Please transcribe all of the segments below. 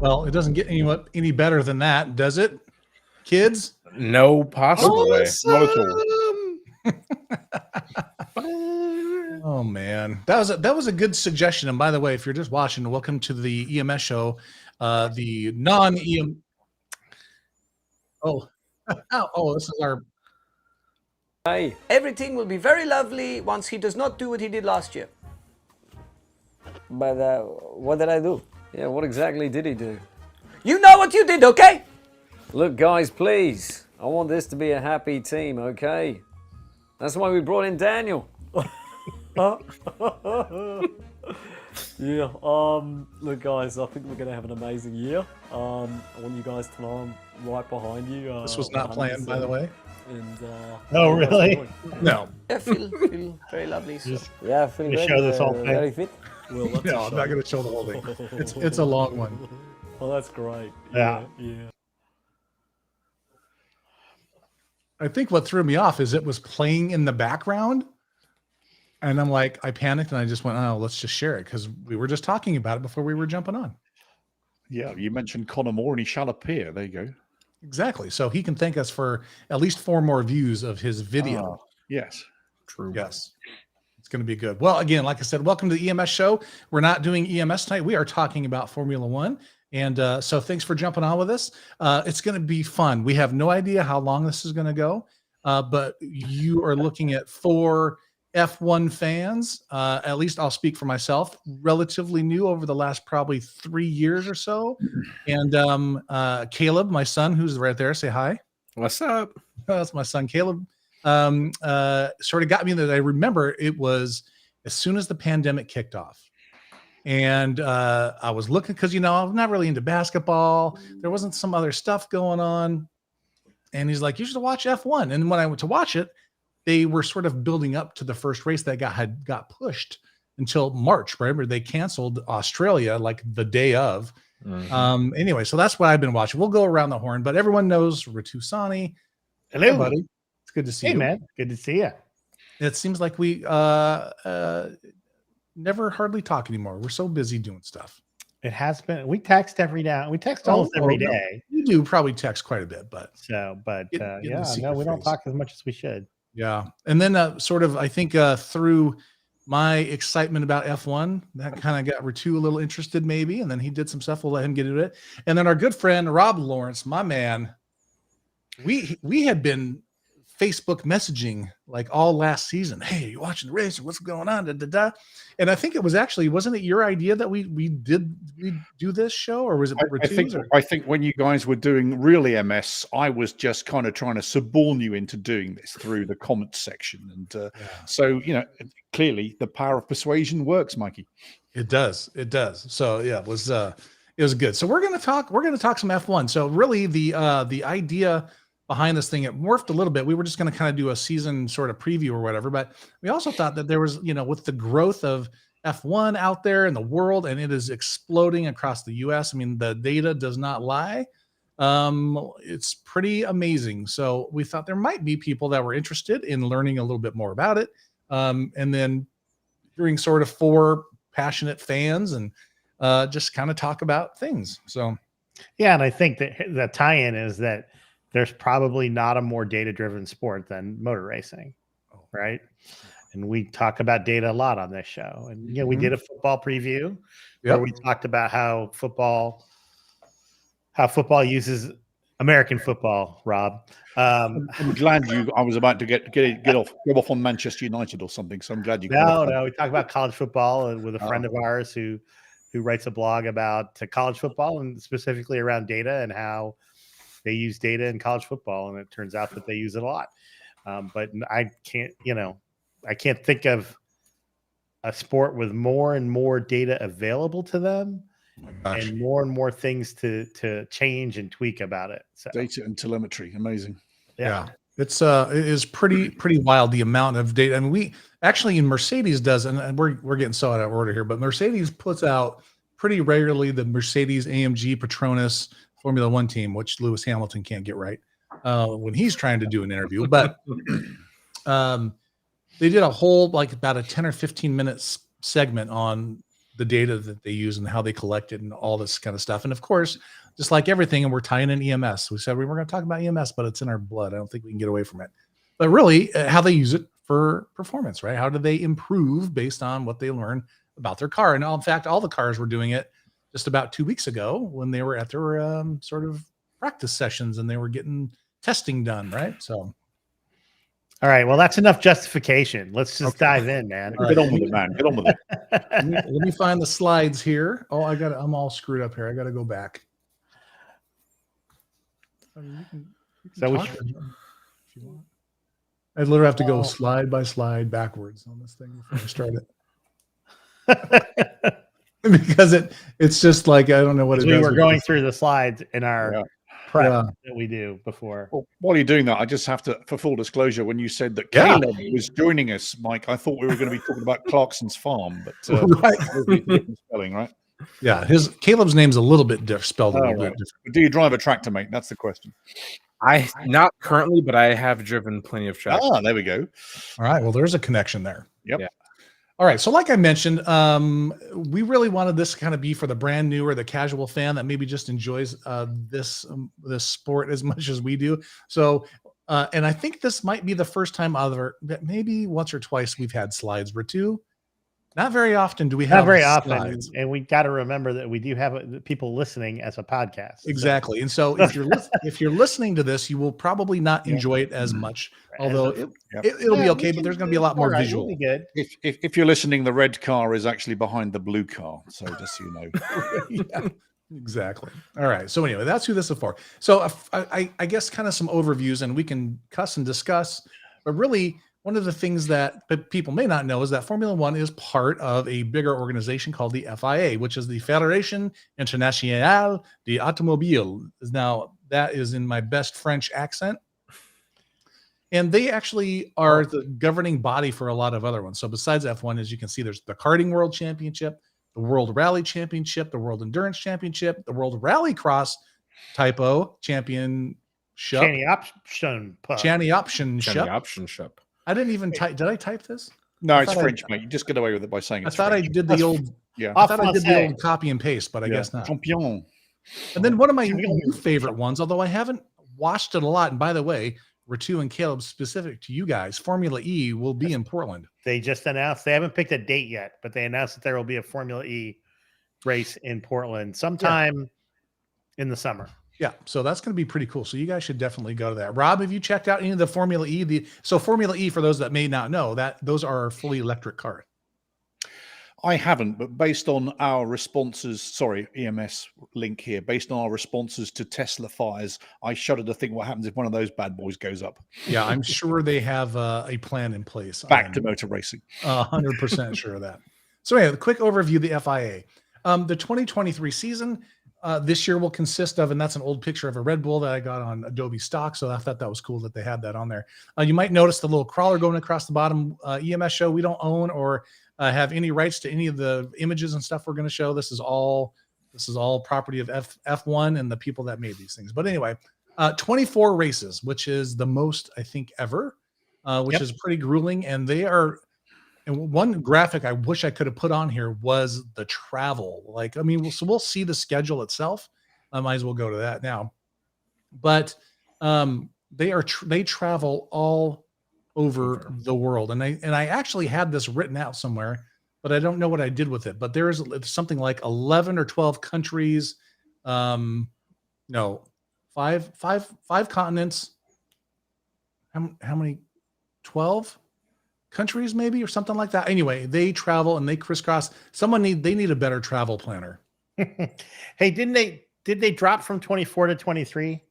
Well, it doesn't get any better than that, does it, kids? No possible way. Not at all. Oh man, that was a good suggestion. And by the way, if you're just watching, welcome to the EMS show, the non-EM. Oh, this is our. Hey, everything will be very lovely once he does not do what he did last year. But what did I do? Yeah, what exactly did he do? You know what you did, okay? Look, guys, please. I want this to be a happy team, okay? That's why we brought in Daniel. Yeah, look guys, I think we're going to have an amazing year. I want you guys to know I'm right behind you. This was not planned, by the way. And, oh, really? No. I feel very lovely. So. Yeah, I feel You good. show this whole thing? Very fit. Well, that's No, I'm not going to show the whole thing. It's a long one. Well, that's great. Yeah. I think what threw me off is it was playing in the background. And I'm like, I panicked and I just went, oh, let's just share it because we were just talking about it before we were jumping on. Yeah, you mentioned Conor Moore and he shall appear. There you go. Exactly. So he can thank us for at least 4 more views of his video. Yes. True. Yes. It's going to be good. Well, again, like I said, welcome to the EMS show. We're not doing EMS tonight. We are talking about Formula One. And so thanks for jumping on with us. It's going to be fun. We have no idea how long this is going to go, but you are looking at 4 F1 fans, at least I'll speak for myself, relatively new over the last probably 3 years or so. And Caleb, my son, who's right there, say hi. What's up? That's my son, Caleb. Sort of got me that I remember it was as soon as the pandemic kicked off. And I was looking because, I'm not really into basketball. There wasn't some other stuff going on. And he's like, you should watch F1. And when I went to watch it, they were sort of building up to the first race that got pushed until March, right? Where they canceled Australia like the day of. Mm-hmm. Anyway, so that's what I've been watching. We'll go around the horn, but everyone knows Ritu Sani. Hello, hey, buddy. It's good to see you. Hey, man. Good to see you. It seems like we never hardly talk anymore. We're so busy doing stuff. It has been. We text every now. We text almost every day. You do probably text quite a bit, but yeah, no, we don't talk as much as we should. Yeah, and then sort of, I think through my excitement about F1, that kind of got Ritu a little interested, maybe, and then he did some stuff. We'll let him get into it. And then our good friend Rob Lawrence, my man, we had been Facebook messaging like all last season. Hey, you watching the race? What's going on? Da, da, da. And I think it was actually, wasn't it your idea that we do this show, or was it? I think when you guys were doing real EMS, I was just kind of trying to suborn you into doing this through the comments section, and so clearly the power of persuasion works, Mikey. It does. So yeah, it was good. So we're gonna talk some F1. So really the idea behind this thing, it morphed a little bit. We were just going to kind of do a season sort of preview or whatever, but we also thought that there was, with the growth of F1 out there in the world, and it is exploding across the US. I mean, the data does not lie. It's pretty amazing. So we thought there might be people that were interested in learning a little bit more about it. And then doing sort of 4 passionate fans and just kind of talk about things. So, yeah. And I think that the tie-in is that there's probably not a more data-driven sport than motor racing, right? And we talk about data a lot on this show. And we did a football preview where we talked about how football uses American football. Rob, I'm glad I was about to get off on Manchester United or something. So I'm glad you. No. We talk about college football with a friend of ours who writes a blog about college football and specifically around data and how they use data in college football, and it turns out that they use it a lot. But I can't think of a sport with more and more data available to them and more things to change and tweak about it. So. Data and telemetry, amazing. Yeah. It is pretty wild, the amount of data. I mean, we actually in Mercedes does, and we're getting so out of order here, but Mercedes puts out pretty regularly the Mercedes AMG Petronas Formula One team, which Lewis Hamilton can't get right when he's trying to do an interview. But they did a whole, like about a 10 or 15 minutes segment on the data that they use and how they collect it and all this kind of stuff. And of course, just like everything, and we're tying in EMS. We said we were going to talk about EMS, but it's in our blood. I don't think we can get away from it. But really, how they use it for performance, right? How do they improve based on what they learn about their car? And in fact, all the cars were doing it just about 2 weeks ago when they were at their sort of practice sessions and they were getting testing done, right? So. All right. Well, that's enough justification. Let's just dive in, man. Get on with it, man. Get on with it. Let me find the slides here. Oh, I'm all screwed up here. I got to go back. I mean, you can So talk if you want. I literally have to go slide by slide backwards on this thing before I start it. Because it's just like, I don't know what it We does were with going this. through the slides in our prep that we do before. Well, while you're doing that, I just have to, for full disclosure, when you said that Yeah. Caleb was joining us, Mike, I thought we were going to be talking about Clarkson's farm, but Right. different spelling, right? Yeah, Caleb's name's a little bit spelled a little right. bit different. Do you drive a tractor, mate? That's the question. I not currently, but I have driven plenty of tracks. Ah, there we go. All right, well, there's a connection there. Yep. Yeah. All right, so like I mentioned, we really wanted this to kind of be for the brand new or the casual fan that maybe just enjoys this sport as much as we do. So, and I think this might be the first time maybe once or twice we've had slides. Ritu, not very often do we have Not very often. slides. And we got to remember that we do have people listening as a podcast. So- Exactly. And so if you're listening to this, you will probably not enjoy it as much, although it'll be okay, but there's going to be a lot more visual. It'll be good. If you're listening, the red car is actually behind the blue car. So just so you know. Yeah, exactly. All right. So anyway, that's who this is for. So I guess kind of some overviews, and we can cuss and discuss, but really one of the things that people may not know is that Formula One is part of a bigger organization called the FIA, which is the Fédération Internationale de Automobile. Now, that is in my best French accent. And they actually are the governing body for a lot of other ones. So besides F1, as you can see, there's the Karting World Championship, the World Rally Championship, the World Endurance Championship, the World Rallycross Typo Championship. Channy option. Option ship. I didn't even type. Did I type this? No, I it's thought French, mate. You just get away with it by saying I it's thought French. I did the old. Yeah. I thought I did the old copy and paste, but I Yeah. guess not. Champion. And then one of my new favorite ones, although I haven't watched it a lot. And by the way, Ritu and Caleb, specific to you guys, Formula E will be in Portland. They just announced, they haven't picked a date yet, but they announced that there will be a Formula E race in Portland sometime in the summer. Yeah, so that's going to be pretty cool. So you guys should definitely go to that. Rob, have you checked out any of the Formula E? So Formula E, for those that may not know, that those are fully electric cars. I haven't, but based on our responses, EMS link here, based on our responses to Tesla fires, I shudder to think what happens if one of those bad boys goes up. Yeah, I'm sure they have a plan in place. Back to motor racing. 100% sure of that. So anyway, the quick overview of the FIA. The 2023 season this year will consist of, and that's an old picture of a Red Bull that I got on Adobe stock. So I thought that was cool that they had that on there. You might notice the little crawler going across the bottom. EMS show, we don't own or have any rights to any of the images and stuff we're going to show. This is all property of F1 and the people that made these things. But anyway, 24 races, which is the most I think ever, which is pretty grueling. And they are. And one graphic I wish I could have put on here was the travel. Like, I mean, so we'll see the schedule itself. I might as well go to that now. But they travel all over the world, and I actually had this written out somewhere, but I don't know what I did with it. But there is something like 11 or 12 countries, no, five continents. How many? 12 countries maybe, or something like that. Anyway, they travel and they crisscross. They need a better travel planner. Hey, did they drop from 24 to 23?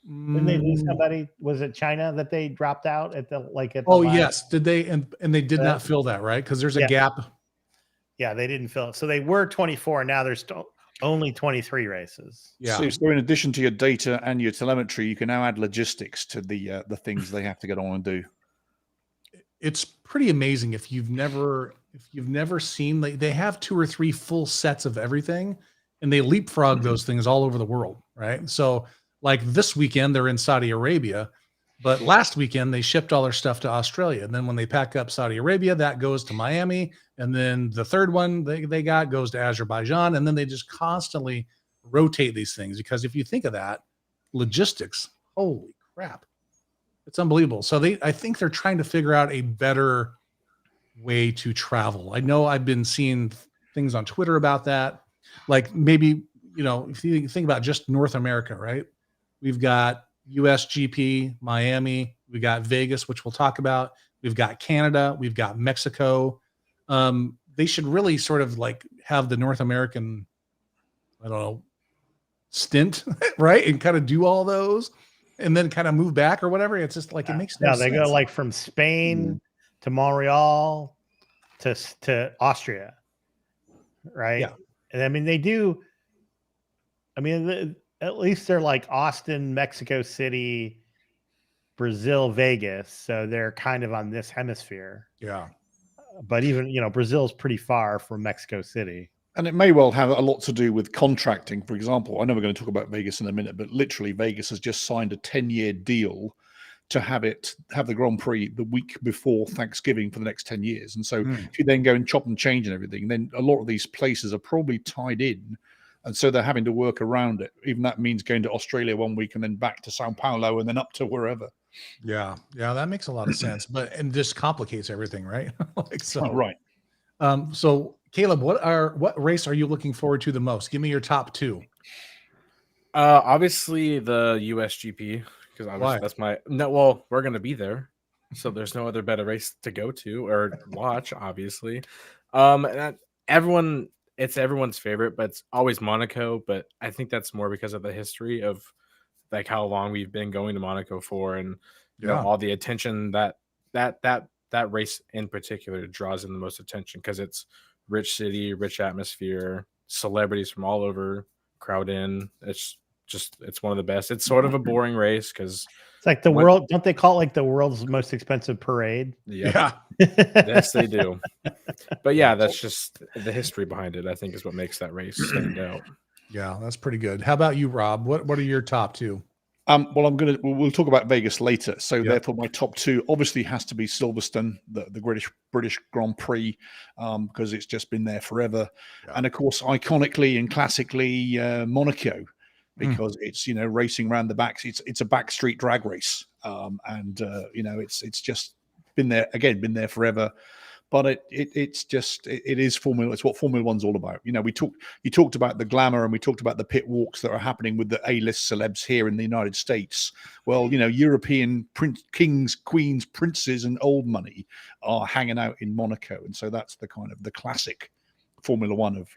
Didn't they lose somebody? Was it China that they dropped out at the last? Yes. Did they? And they did not fill that, right? Because there's a gap. Yeah, they didn't fill it. So they were 24. Now there's only 23 races. Yeah. So in addition to your data and your telemetry, you can now add logistics to the things they have to get on and do. It's pretty amazing if you've never seen. They have 2 or 3 full sets of everything, and they leapfrog those things all over the world, right? So like this weekend they're in Saudi Arabia, But last weekend they shipped all their stuff to Australia, and then when they pack up Saudi Arabia, that goes to Miami, and then the third one they got goes to Azerbaijan, and then they just constantly rotate these things because if you think of that, logistics, holy crap, it's unbelievable. So I think they're trying to figure out a better way to travel. I know I've been seeing things on Twitter about that, like maybe if you think about just North America, right? We've got USGP, Miami, we got Vegas, which we'll talk about. We've got Canada, we've got Mexico. They should really sort of like have the North American, I don't know, stint, right? And kind of do all those and then kind of move back or whatever. It's just like, it makes no No, sense. they go like from Spain to Montreal to Austria, right? Yeah. And I mean, they do. I mean, at least they're like Austin, Mexico City, Brazil, Vegas. So they're kind of on this hemisphere. Yeah. But even, Brazil's pretty far from Mexico City. And it may well have a lot to do with contracting. For example, I know we're going to talk about Vegas in a minute, but literally Vegas has just signed a 10-year deal to have the Grand Prix the week before Thanksgiving for the next 10 years. And so if you then go and chop and change and everything, then a lot of these places are probably tied in. And so they're having to work around it. Even that means going to Australia one week and then back to Sao Paulo and then up to wherever. Yeah. Yeah. That makes a lot of sense, and this complicates everything, right? Like, so, Oh, right. So Caleb, what race are you looking forward to the most? Give me your top two. Obviously the USGP, because Why? obviously well, we're gonna be there, so there's no other better race to go to or watch, obviously. And it's everyone's favorite, but it's always Monaco. But I think that's more because of the history of like how long we've been going to Monaco for, and you know, all the attention that race in particular draws in the most attention because it's rich city, rich atmosphere, celebrities from all over crowd in. It's one of the best. It's sort of a boring race because It's like world. Don't they call it like the world's most expensive parade? Yeah. Yes, they do. But yeah, that's just the history behind it, I think, is what makes that race stand out. Yeah. That's pretty good. How about you, Rob? What are your top two? Well, we'll talk about Vegas later. So therefore, my top two obviously has to be Silverstone, the British Grand Prix, because it's just been there forever, and of course, iconically and classically, Monaco, because it's racing around the backs. It's a backstreet drag race, and it's just been there forever. But it is Formula. It's what Formula One's all about. You talked about the glamour and we talked about the pit walks that are happening with the A-list celebs here in the United States. Well, European kings, queens, princes, and old money are hanging out in Monaco, and so that's the kind of the classic Formula One of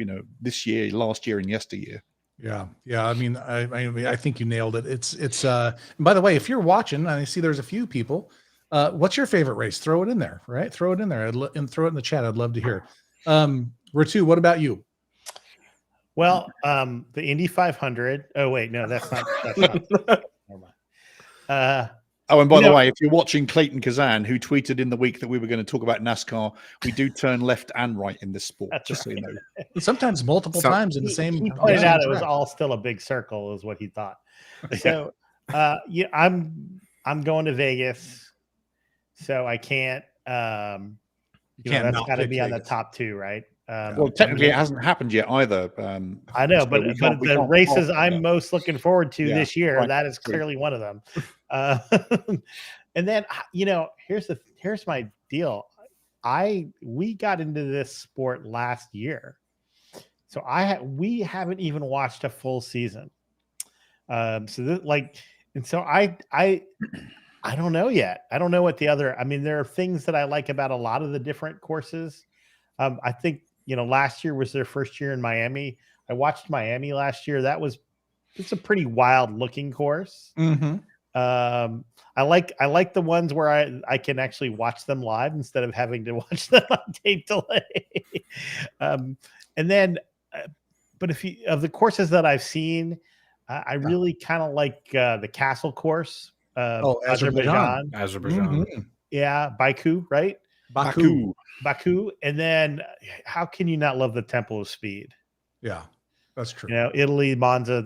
this year, last year, and yesteryear. Yeah. I mean, I think you nailed it. It's by the way, if you're watching, I see there's a few people. What's your favorite race? Throw it in there, right? Throw it in there and throw it in the chat. I'd love to hear. Ritu, what about you? Well, the Indy 500. Oh wait, no, that's not. Never mind. Oh, and by the way, if you're watching Clayton Kazan, who tweeted in the week that we were going to talk about NASCAR, we do turn left and right in this sport. Just so you know. Sometimes multiple times in the same. He pointed out it was all still a big circle, is what he thought. So, I'm going to Vegas. So I can't. That's got to be on the top two, right? Well, technically, it hasn't happened yet either. I know, so but the races I'm most looking forward to this year, right. that is clearly one of them. And then here's my deal. We got into this sport last year, so we haven't even watched a full season. So I don't know yet. I don't know what there are things that I like about a lot of the different courses. I think, last year was their first year in Miami. I watched Miami last year. It's a pretty wild looking course. Mm-hmm. I like the ones where I can actually watch them live instead of having to watch them on tape delay. But of the courses that I've seen, I really kind of like the Castle course. Azerbaijan. Mm-hmm. Yeah, Baku, right? Baku. And then how can you not love the Temple of Speed? Yeah, that's true. Italy, Monza.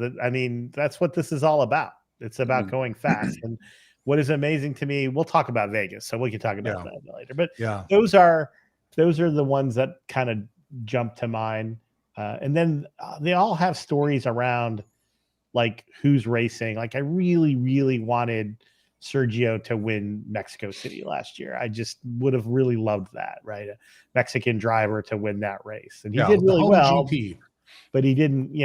That's what this is all about. It's about going fast. And what is amazing to me, we'll talk about Vegas, so we can talk about Yeah. that later. But Yeah. those are the ones that kind of jump to mind. And then they all have stories around like who's racing. Like I really, really wanted Sergio to win Mexico City last year. I just would have really loved that, right? A Mexican driver to win that race. And he did the really home well, GP. but he didn't,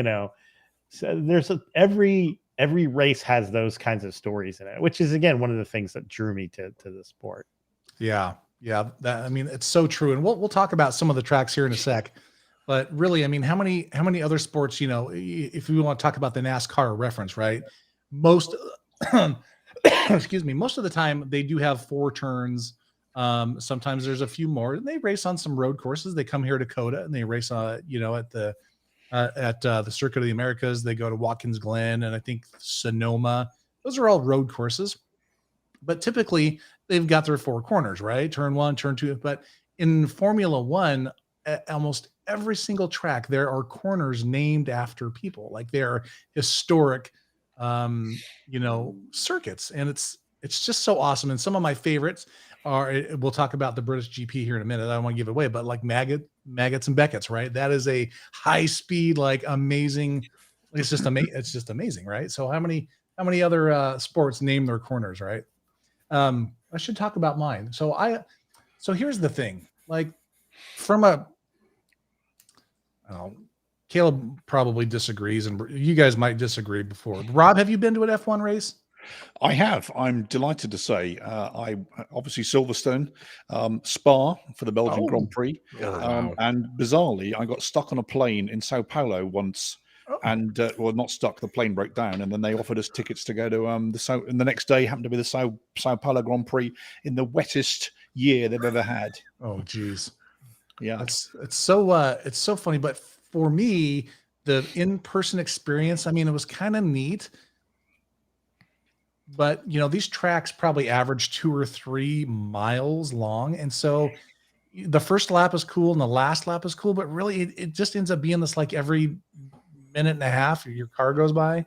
so there's every race has those kinds of stories in it, which is again one of the things that drew me to the sport. Yeah. Yeah. I mean, it's so true. And we'll talk about some of the tracks here in a sec. But really, I mean, how many other sports, if we want to talk about the NASCAR reference, right? Most, excuse me, most of the time they do have 4 turns. Sometimes there's a few more. And they race on some road courses. They come here to Coda and they race, at the Circuit of the Americas. They go to Watkins Glen and I think Sonoma. Those are all road courses. But typically they've got their 4 corners, right? Turn 1, turn 2. But in Formula One, almost every single track, there are corners named after people. Like they're historic, circuits. And it's just so awesome. And some of my favorites are, we'll talk about the British GP here in a minute. I don't want to give it away, but like Maggots and Beckett's, right? That is a high speed, like amazing. It's just amazing. It's just amazing, right? So how many other sports name their corners, right? I should talk about mine. So here's the thing, like from Caleb probably disagrees and you guys might disagree before. Rob, have you been to an F1 race? I have. I'm delighted to say. I obviously Silverstone, Spa for the Belgian Grand Prix, wow. and bizarrely, I got stuck on a plane in Sao Paulo once, and not stuck. The plane broke down, and then they offered us tickets to go to and the next day happened to be the Sao Paulo Grand Prix in the wettest year they've ever had. Oh, geez. Yeah, it's so funny. But for me, the in-person experience, I mean, it was kind of neat. But these tracks probably average 2 or 3 miles long, and so the first lap is cool and the last lap is cool. But really, it just ends up being this like every minute and a half, your car goes by,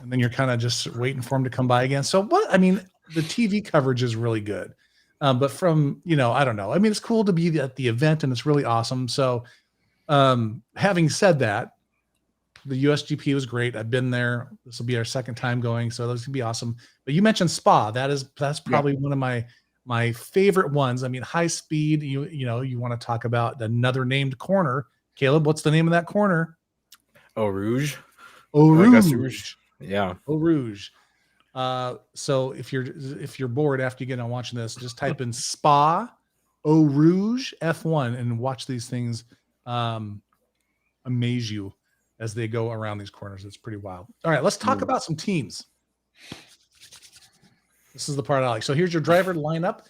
and then you're kind of just waiting for them to come by again. So the TV coverage is really good. But from, I don't know. I mean, it's cool to be at the event and it's really awesome. So having said that, the USGP was great. I've been there. This will be our second time going. So that's gonna be awesome. But you mentioned Spa. That's probably one of my favorite ones. I mean, high speed, you want to talk about another named corner. Caleb, what's the name of that corner? Eau Rouge. Eau Auguste Rouge. Rouge. Yeah. Eau Rouge. So if you're bored after you get on watching this, just type in Spa, Eau Rouge, F1 and watch these things amaze you as they go around these corners. It's pretty wild. All right, let's talk about some teams. This is the part I like. So here's your driver lineup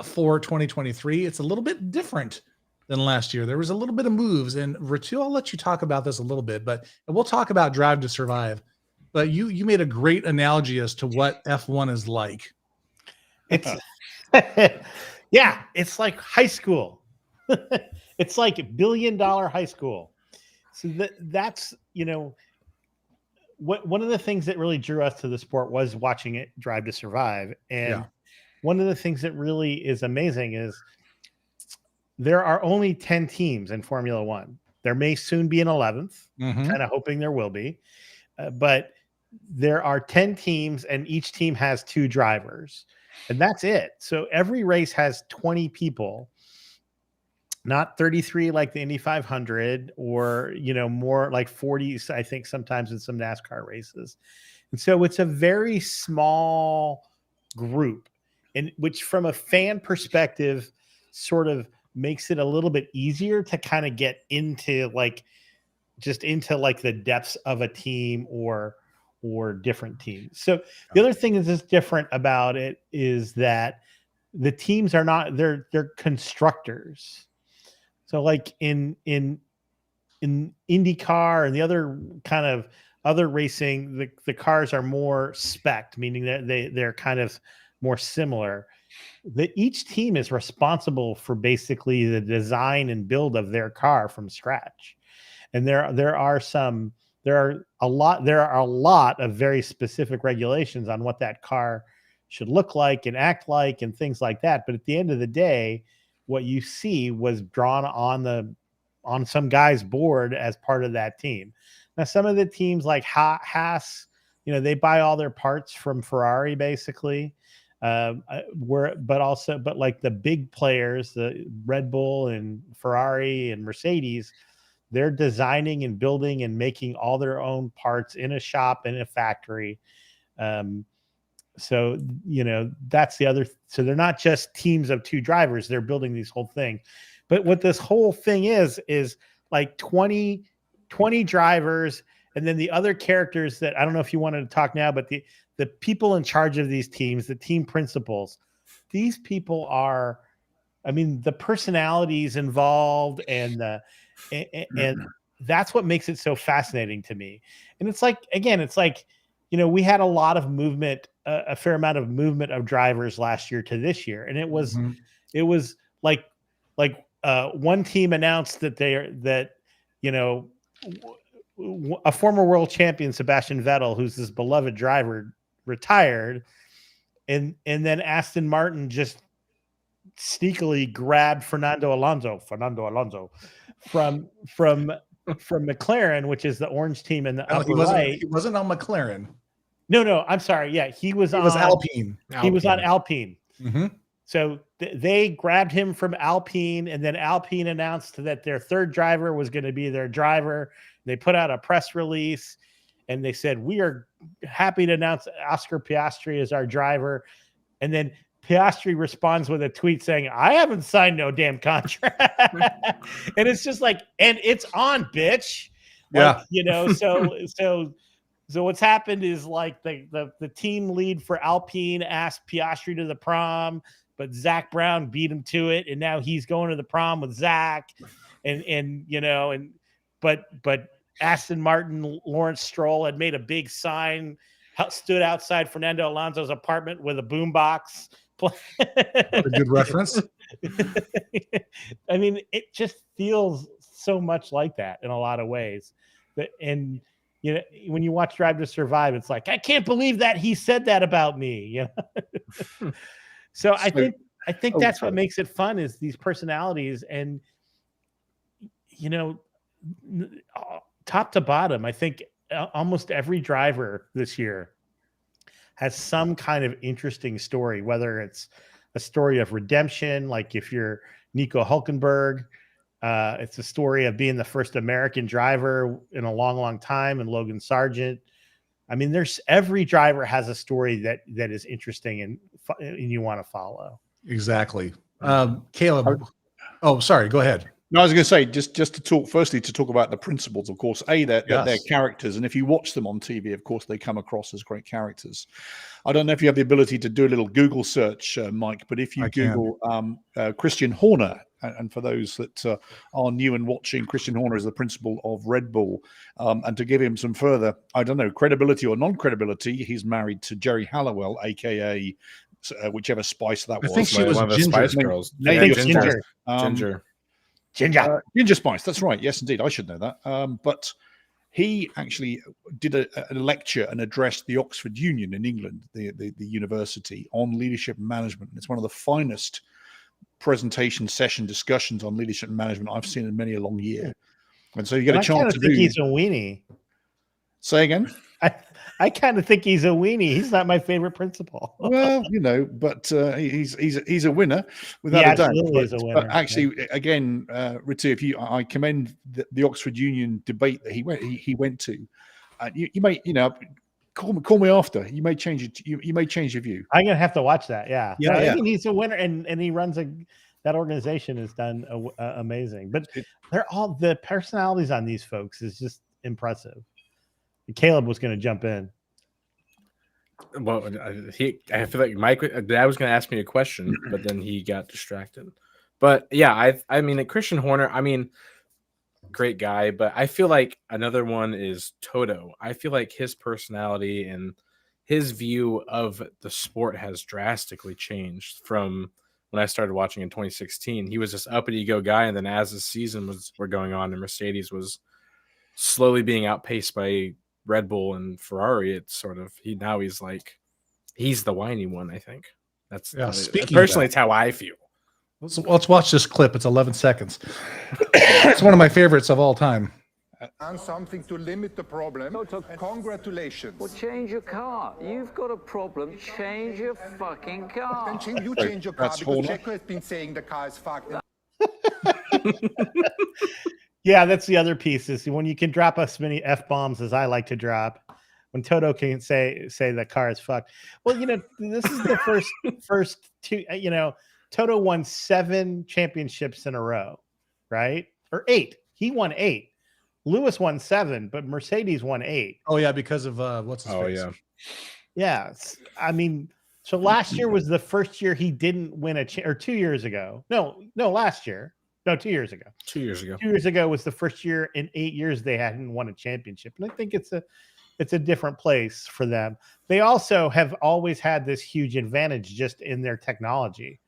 for 2023. It's a little bit different than last year. There was a little bit of moves, and Ritu, I'll let you talk about this a little bit, but we'll talk about Drive to Survive. But you made a great analogy as to what F1 is like. It's yeah, it's like high school. It's like $1 billion high school. So that's one of the things that really drew us to the sport was watching it Drive to Survive. And one of the things that really is amazing is there are only 10 teams in Formula One. There may soon be an 11th, kind of hoping there will be. But there are 10 teams and each team has 2 drivers. And that's it. So every race has 20 people. Not 33 like the Indy 500 or, more like 40, I think sometimes in some NASCAR races. And so it's a very small group, and which from a fan perspective sort of makes it a little bit easier to kind of get into the depths of a team or different teams. So the other thing that's different about it is that the teams are not, they're constructors. So like in IndyCar and the other kind of other racing, the cars are more spec'd, meaning that they're kind of more similar. That each team is responsible for basically the design and build of their car from scratch. And there are some there are a lot of very specific regulations on what that car should look like and act like and things like that. But at the end of the day, what you see was drawn on some guy's board as part of that team. Now, some of the teams like Haas, they buy all their parts from Ferrari basically. But like the big players, the Red Bull and Ferrari and Mercedes, they're designing and building and making all their own parts in a shop, in a factory. So, that's the other. So they're not just teams of 2 drivers. They're building these whole thing. But what this whole thing is like 20 drivers. And then the other characters that I don't know if you wanted to talk now, but the people in charge of these teams, the team principals, these people are, the personalities involved and that's what makes it so fascinating to me. And it's like, again, we had a lot of movement, a fair amount of movement of drivers last year to this year. And it was like one team announced that a former world champion, Sebastian Vettel, who's this beloved driver, retired, and then Aston Martin just sneakily grabbed Fernando Alonso from McLaren, which is the orange team in the upper right. He wasn't on McLaren. No, I'm sorry. Yeah, he was Alpine. He was on Alpine. Mm-hmm. So they grabbed him from Alpine, and then Alpine announced that their third driver was going to be their driver. They put out a press release, and they said, "We are happy to announce Oscar Piastri as our driver." And then Piastri responds with a tweet saying, "I haven't signed no damn contract." And it's just like, and it's on, bitch. Like, Yeah. So what's happened is like the team lead for Alpine asked Piastri to the prom, but Zach Brown beat him to it, and now he's going to the prom with Zach, but Aston Martin, Lawrence Stroll had made a big sign, stood outside Fernando Alonso's apartment with a boombox. A good reference. It just feels so much like that in a lot of ways. And when you watch Drive to Survive, it's like, I can't believe that he said that about me. So I think that's what makes it fun, is these personalities, and top to bottom, I think almost every driver this year has some kind of interesting story, whether it's a story of redemption, like if you're Nico Hulkenberg, it's a story of being the first American driver in a long, long time, and Logan Sargent. There's every driver has a story that is interesting and you want to follow. Exactly. Caleb. Oh, sorry. Go ahead. No, I was going to say, just to talk about the principles, of course, they're characters. And if you watch them on TV, of course, they come across as great characters. I don't know if you have the ability to do a little Google search, Mike, but if you Google Christian Horner, and for those that are new and watching, Christian Horner is the principal of Red Bull. And to give him some further, I don't know, credibility or non-credibility, he's married to Jerry Halliwell, a.k.a. Whichever Spice that was. I think she was one of the Ginger. Spice Girls. Ginger. Ginger Spice. That's right. Yes, indeed. I should know that. But he actually did a lecture and addressed the Oxford Union in England, the university, on leadership and management. And it's one of the finest presentation session discussions on leadership and management I've seen in many a long year. And so you get a chance to do. I think he's a weenie. Say again. I kind of think he's a weenie. He's not my favorite principal. Well, but he's a winner without a doubt. Is a winner. But actually, again, Ritu, I commend the Oxford Union debate that he went to. You may, call me after. You may change it. You may change your view. I'm gonna have to watch that. Yeah. Yeah. I mean, he's a winner, and he runs that organization has done amazing. But they're all, the personalities on these folks is just impressive. Caleb was going to jump in. Well, I feel like Mike, Dad was going to ask me a question, but then he got distracted. But yeah, I mean, Christian Horner, great guy, but I feel like another one is Toto. I feel like his personality and his view of the sport has drastically changed from when I started watching in 2016. He was this uppity go guy, and then as the season were going on, and Mercedes was slowly being outpaced by Red Bull and Ferrari. It's sort of he's the whiny one. I think that's Speaking personally, of it's how I feel. let's watch this clip. It's 11 seconds. It's one of my favorites of all time. And something to limit the problem. Congratulations. Well, change your car. You've got a problem. Change your fucking car. Then you change your car That's because Horner. Checo has been saying the car is fucked. Yeah, that's the other piece is when you can drop as many F bombs as I like to drop. When Toto can say the car is fucked. Well, this is the first two. Toto won 7 championships in a row, right? Or 8. He won 8. Lewis won 7, but Mercedes won 8. Oh yeah, because of what's his face? yeah. Yeah, I mean, so last year was the first year he didn't win or 2 years ago. No, last year. No, 2 years ago. 2 years ago. 2 years ago was the first year in 8 years they hadn't won a championship, and I think it's a different place for them. They also have always had this huge advantage just in their technology,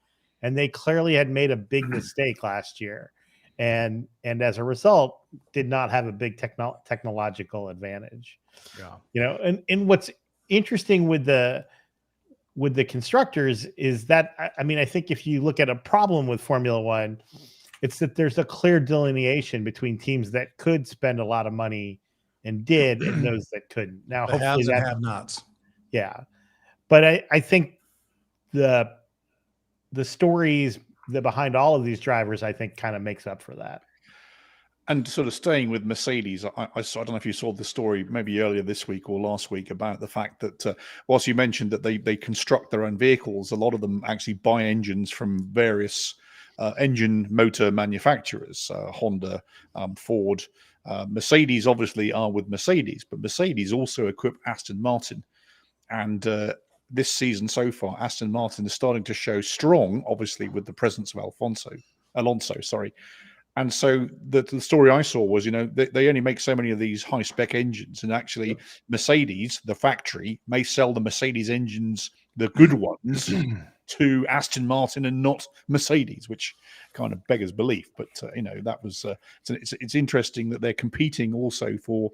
and they clearly had made a big mistake last year, and as a result, did not have a big technological advantage. Yeah. And what's interesting with the constructors is that I think if you look at a problem with Formula One, it's that there's a clear delineation between teams that could spend a lot of money and did, and those that couldn't. Now, The hopefully haves and that, have-nots. yeah. But I think the stories that behind all of these drivers, I think, kind of makes up for that. And sort of staying with Mercedes, I don't know if you saw the story maybe earlier this week or last week about the fact that whilst you mentioned that they construct their own vehicles, a lot of them actually buy engines from various engine motor manufacturers, Honda, Ford. Mercedes obviously are with Mercedes, but Mercedes also equip Aston Martin. And this season so far, Aston Martin is starting to show strong, obviously, with the presence of Alonso, sorry. And so the story I saw was, they only make so many of these high-spec engines, and actually Mercedes, the factory, may sell the Mercedes engines, the good ones, to Aston Martin and not Mercedes, which kind of beggars belief. But that was it's interesting that they're competing also for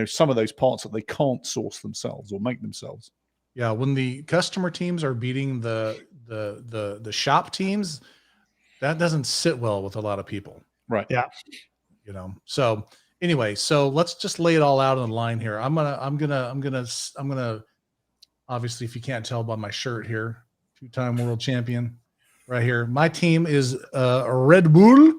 some of those parts that they can't source themselves or make themselves. Yeah, when the customer teams are beating the shop teams, that doesn't sit well with a lot of people. Right. Yeah. So anyway, so let's just lay it all out on the line here. I'm gonna obviously, if you can't tell by my shirt here, 2-time world champion right here. My team is Red Bull,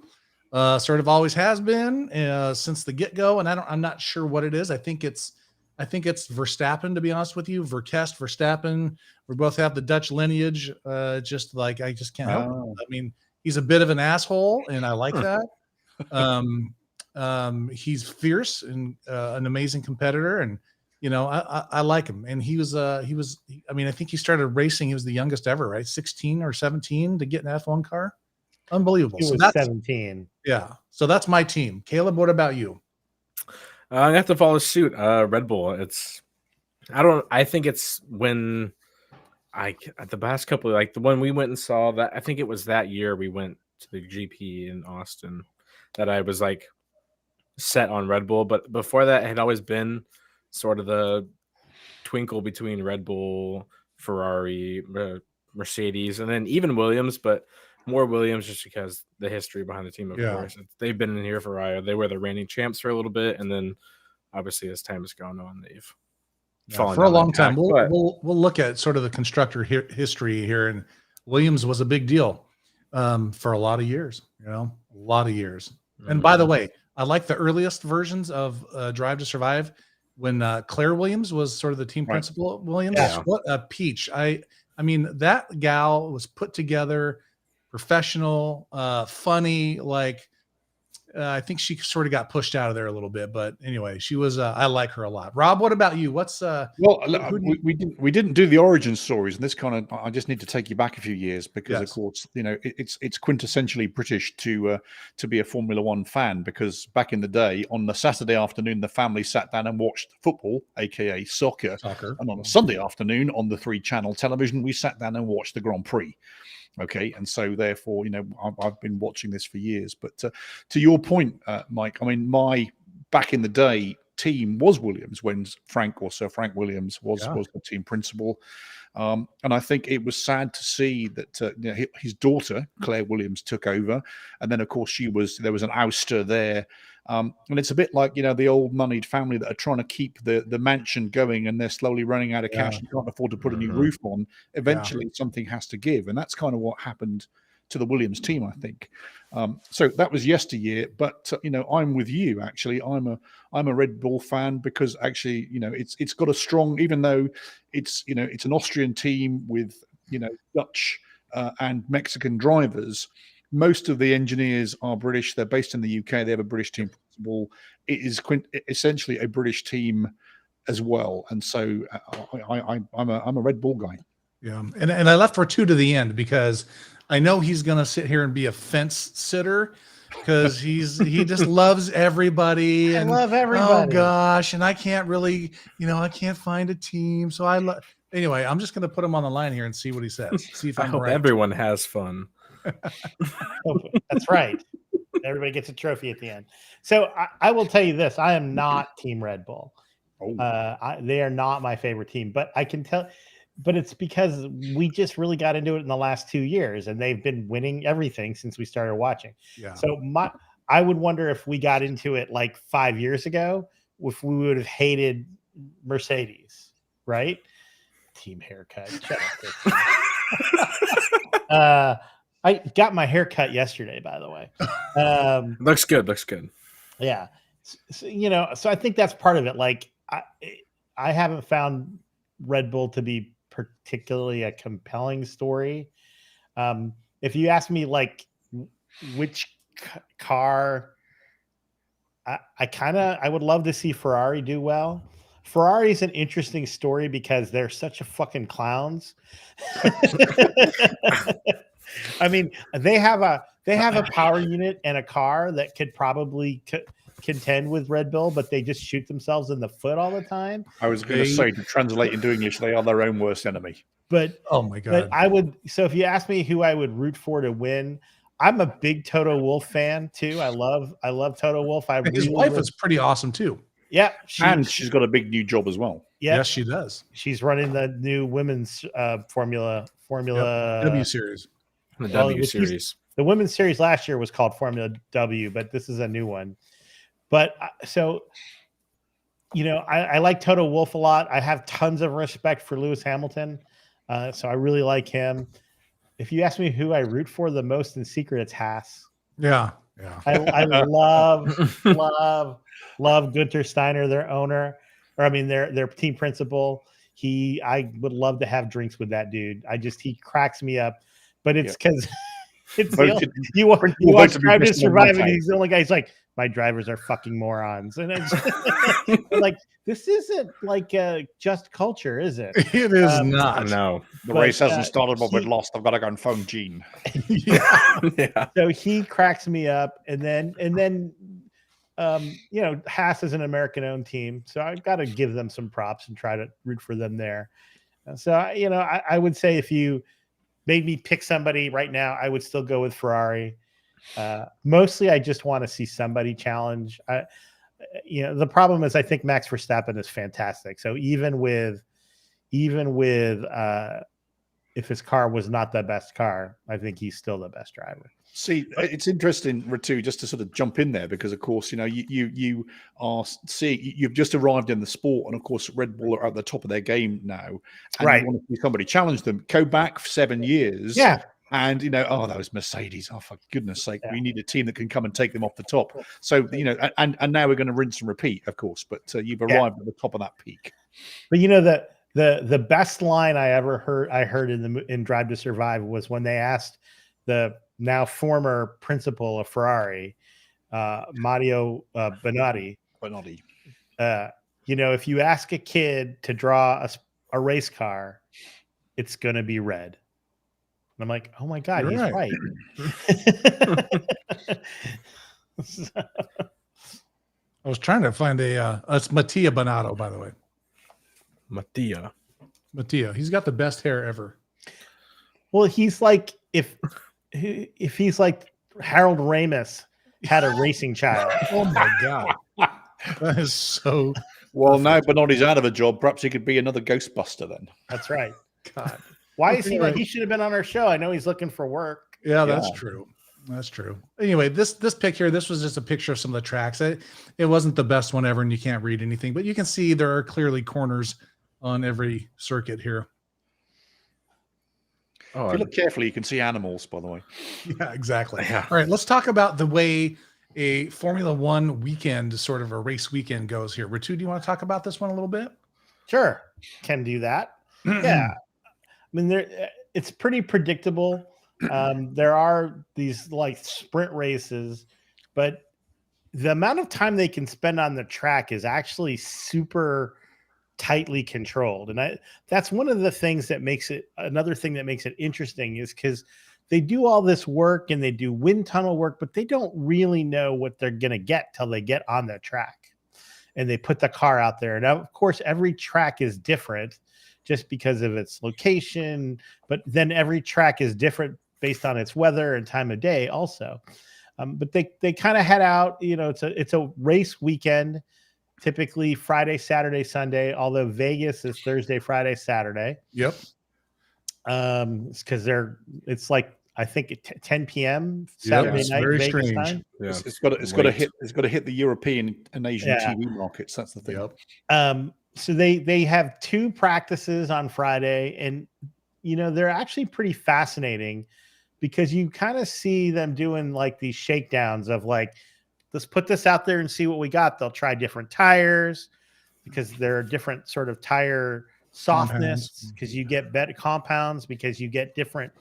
sort of always has been since the get-go, and I'm not sure what it is. I think it's Verstappen, to be honest with you. Verstappen. We both have the Dutch lineage. I just can't help it. I mean, he's a bit of an asshole, and I like that. He's fierce and an amazing competitor, and I like him. And I think he started racing. He was the youngest ever, right? 16 or 17 to get an F1 car. Unbelievable. He was 17. Yeah. So that's my team. Caleb, what about you? I have to follow suit. Red Bull. I think it's when the past couple, like the one we went and saw that, I think it was that year we went to the GP in Austin that I was like set on Red Bull. But before that, it had always been sort of the twinkle between Red Bull, Ferrari, Mercedes, and then even Williams, but more Williams just because the history behind the team, of course. They've been in here for a while. They were the reigning champs for a little bit, and then obviously as time has gone on, they've fallen for a down long that time. path. We'll look at sort of the constructor history here, and Williams was a big deal for a lot of years. A lot of years. And by the way, I like the earliest versions of Drive to Survive when Claire Williams was sort of the team principal at Williams. Yeah. What a peach. I mean, that gal was put together, professional, funny, I think she sort of got pushed out of there a little bit, but anyway, she was. I like her a lot. Rob, what about you? What's we didn't do the origin stories, and this kind of I just need to take you back a few years because, of course, it's quintessentially British to be a Formula One fan. Because back in the day, on the Saturday afternoon, the family sat down and watched football, aka soccer, and on a Sunday afternoon on the 3-channel television, we sat down and watched the Grand Prix. Okay, and so therefore, I've been watching this for years. But to your point, Mike, I mean, my back in the day team was Williams when Frank or Sir Frank Williams was the team principal. And I think it was sad to see that his daughter Claire Williams took over, and then of course there was an ouster there, and it's a bit like the old moneyed family that are trying to keep the mansion going, and they're slowly running out of cash and can't afford to put a new roof on. Eventually, something has to give, and that's kind of what happened to the Williams team, I think. So that was yesteryear, but I'm with you. Actually, I'm a Red Bull fan because actually, it's got a strong, even though it's an Austrian team with Dutch and Mexican drivers. Most of the engineers are British. They're based in the UK. They have a British team principal. It is essentially a British team as well, and so I'm a Red Bull guy. Yeah, and I left Vertu to the end because I know he's gonna sit here and be a fence sitter because he just loves everybody. I And love everybody. oh gosh, and I can't really, I can't find a team. So anyway, I'm just gonna put him on the line here and see what he says. See if I I'm hope right. everyone has fun. That's right. Everybody gets a trophy at the end. So I will tell you this: I am not Team Red Bull. They are not my favorite team, but I can tell. But it's because we just really got into it in the last 2 years, and they've been winning everything since we started watching. Yeah. So I would wonder if we got into it like 5 years ago, if we would have hated Mercedes, right? Team haircut. Shut up. I got my hair cut yesterday, by the way. Looks good. Looks good. Yeah. So, so I think that's part of it. Like I haven't found Red Bull to be particularly a compelling story. If you ask me like which car, I would love to see Ferrari do well. Ferrari's an interesting story because they're such a fucking clowns. I mean, they have a power unit and a car that could probably contend with Red Bull, but they just shoot themselves in the foot all the time. I was going to say, to translate into English, they are their own worst enemy. But oh my god, so if you ask me who I would root for to win, I'm a big Toto Wolff fan too. I love Toto Wolff. His wife is pretty awesome too. Yeah, she's got a big new job as well. Yeah, yes, she does. She's running the new women's Formula W Series. The W Series. The women's series last year was called Formula W, but this is a new one. But so, I like Toto Wolff a lot. I have tons of respect for Lewis Hamilton. So I really like him. If you ask me who I root for the most in secret, it's Haas. Yeah. I love Gunther Steiner, their owner, their team principal. I would love to have drinks with that dude. He cracks me up, but it's because you watch Drive to Survive, and he's the only guy. He's like, my drivers are fucking morons, and it's like, this isn't like just culture, is it? It is not. No, the race hasn't started, but we're lost. I've got to go and phone Gene. Yeah. So he cracks me up, and then Haas is an American-owned team, so I've got to give them some props and try to root for them there. So I would say if you made me pick somebody right now, I would still go with Ferrari. Mostly, I just want to see somebody challenge. The problem is I think Max Verstappen is fantastic. So even with if his car was not the best car, I think he's still the best driver. See, it's interesting, Ratu, just to sort of jump in there, because of course, you are seeing, you've just arrived in the sport, and of course, Red Bull are at the top of their game now, and right? You want to see somebody challenge them. Go back for 7 years, yeah. And those Mercedes, oh for goodness sake, we need a team that can come and take them off the top. So and now we're going to rinse and repeat, of course. But you've arrived at the top of that peak. But the best line I ever heard in Drive to Survive was when they asked the now former principal of Ferrari, Mario Bonatti. If you ask a kid to draw a race car, it's going to be red. And I'm like, oh my God, he's right. I was trying to find it's Mattia Bonato, by the way. Mattia. He's got the best hair ever. Well, he's like if he's like Harold Ramis had a racing child. Oh my God. That is so. Well, now Bernardi's out of a job. Perhaps he could be another Ghostbuster then. That's right. God. Why is he Anyway. like he should have been on our show? I know he's looking for work. Yeah, that's Yeah. true. That's true. Anyway, this pic here, this was just a picture of some of the tracks. It wasn't the best one ever, and you can't read anything, but you can see there are clearly corners on every circuit here. Oh, If you look carefully, you can see animals, by the way. Yeah, exactly. Yeah. All right, let's talk about the way a Formula One weekend, sort of a race weekend, goes here. Ritu, do you want to talk about this one a little bit? Sure, can do that. Yeah, I mean, it's pretty predictable. There are these like sprint races, but the amount of time they can spend on the track is actually super tightly controlled. And that's one of the things that makes it, another thing that makes it interesting is because they do all this work and they do wind tunnel work, but they don't really know what they're going to get till they get on the track and they put the car out there. And of course, every track is different just because of its location, but then every track is different based on its weather and time of day also. But they kind of head out, you know, it's a race weekend, typically Friday, Saturday, Sunday, although Vegas is Thursday, Friday, Saturday. Yep. It's because it's like, I think 10 p.m. Yeah, Saturday it's night, very Vegas strange. time. yeah. It's got to hit the European and Asian Yeah. TV markets. That's the thing. Yep. So they have 2 practices on Friday, and you know they're actually pretty fascinating because you kind of see them doing like these shakedowns of like, let's put this out there and see what we got. They'll try different tires because there are different sort of tire softness because you get better compounds because you get different.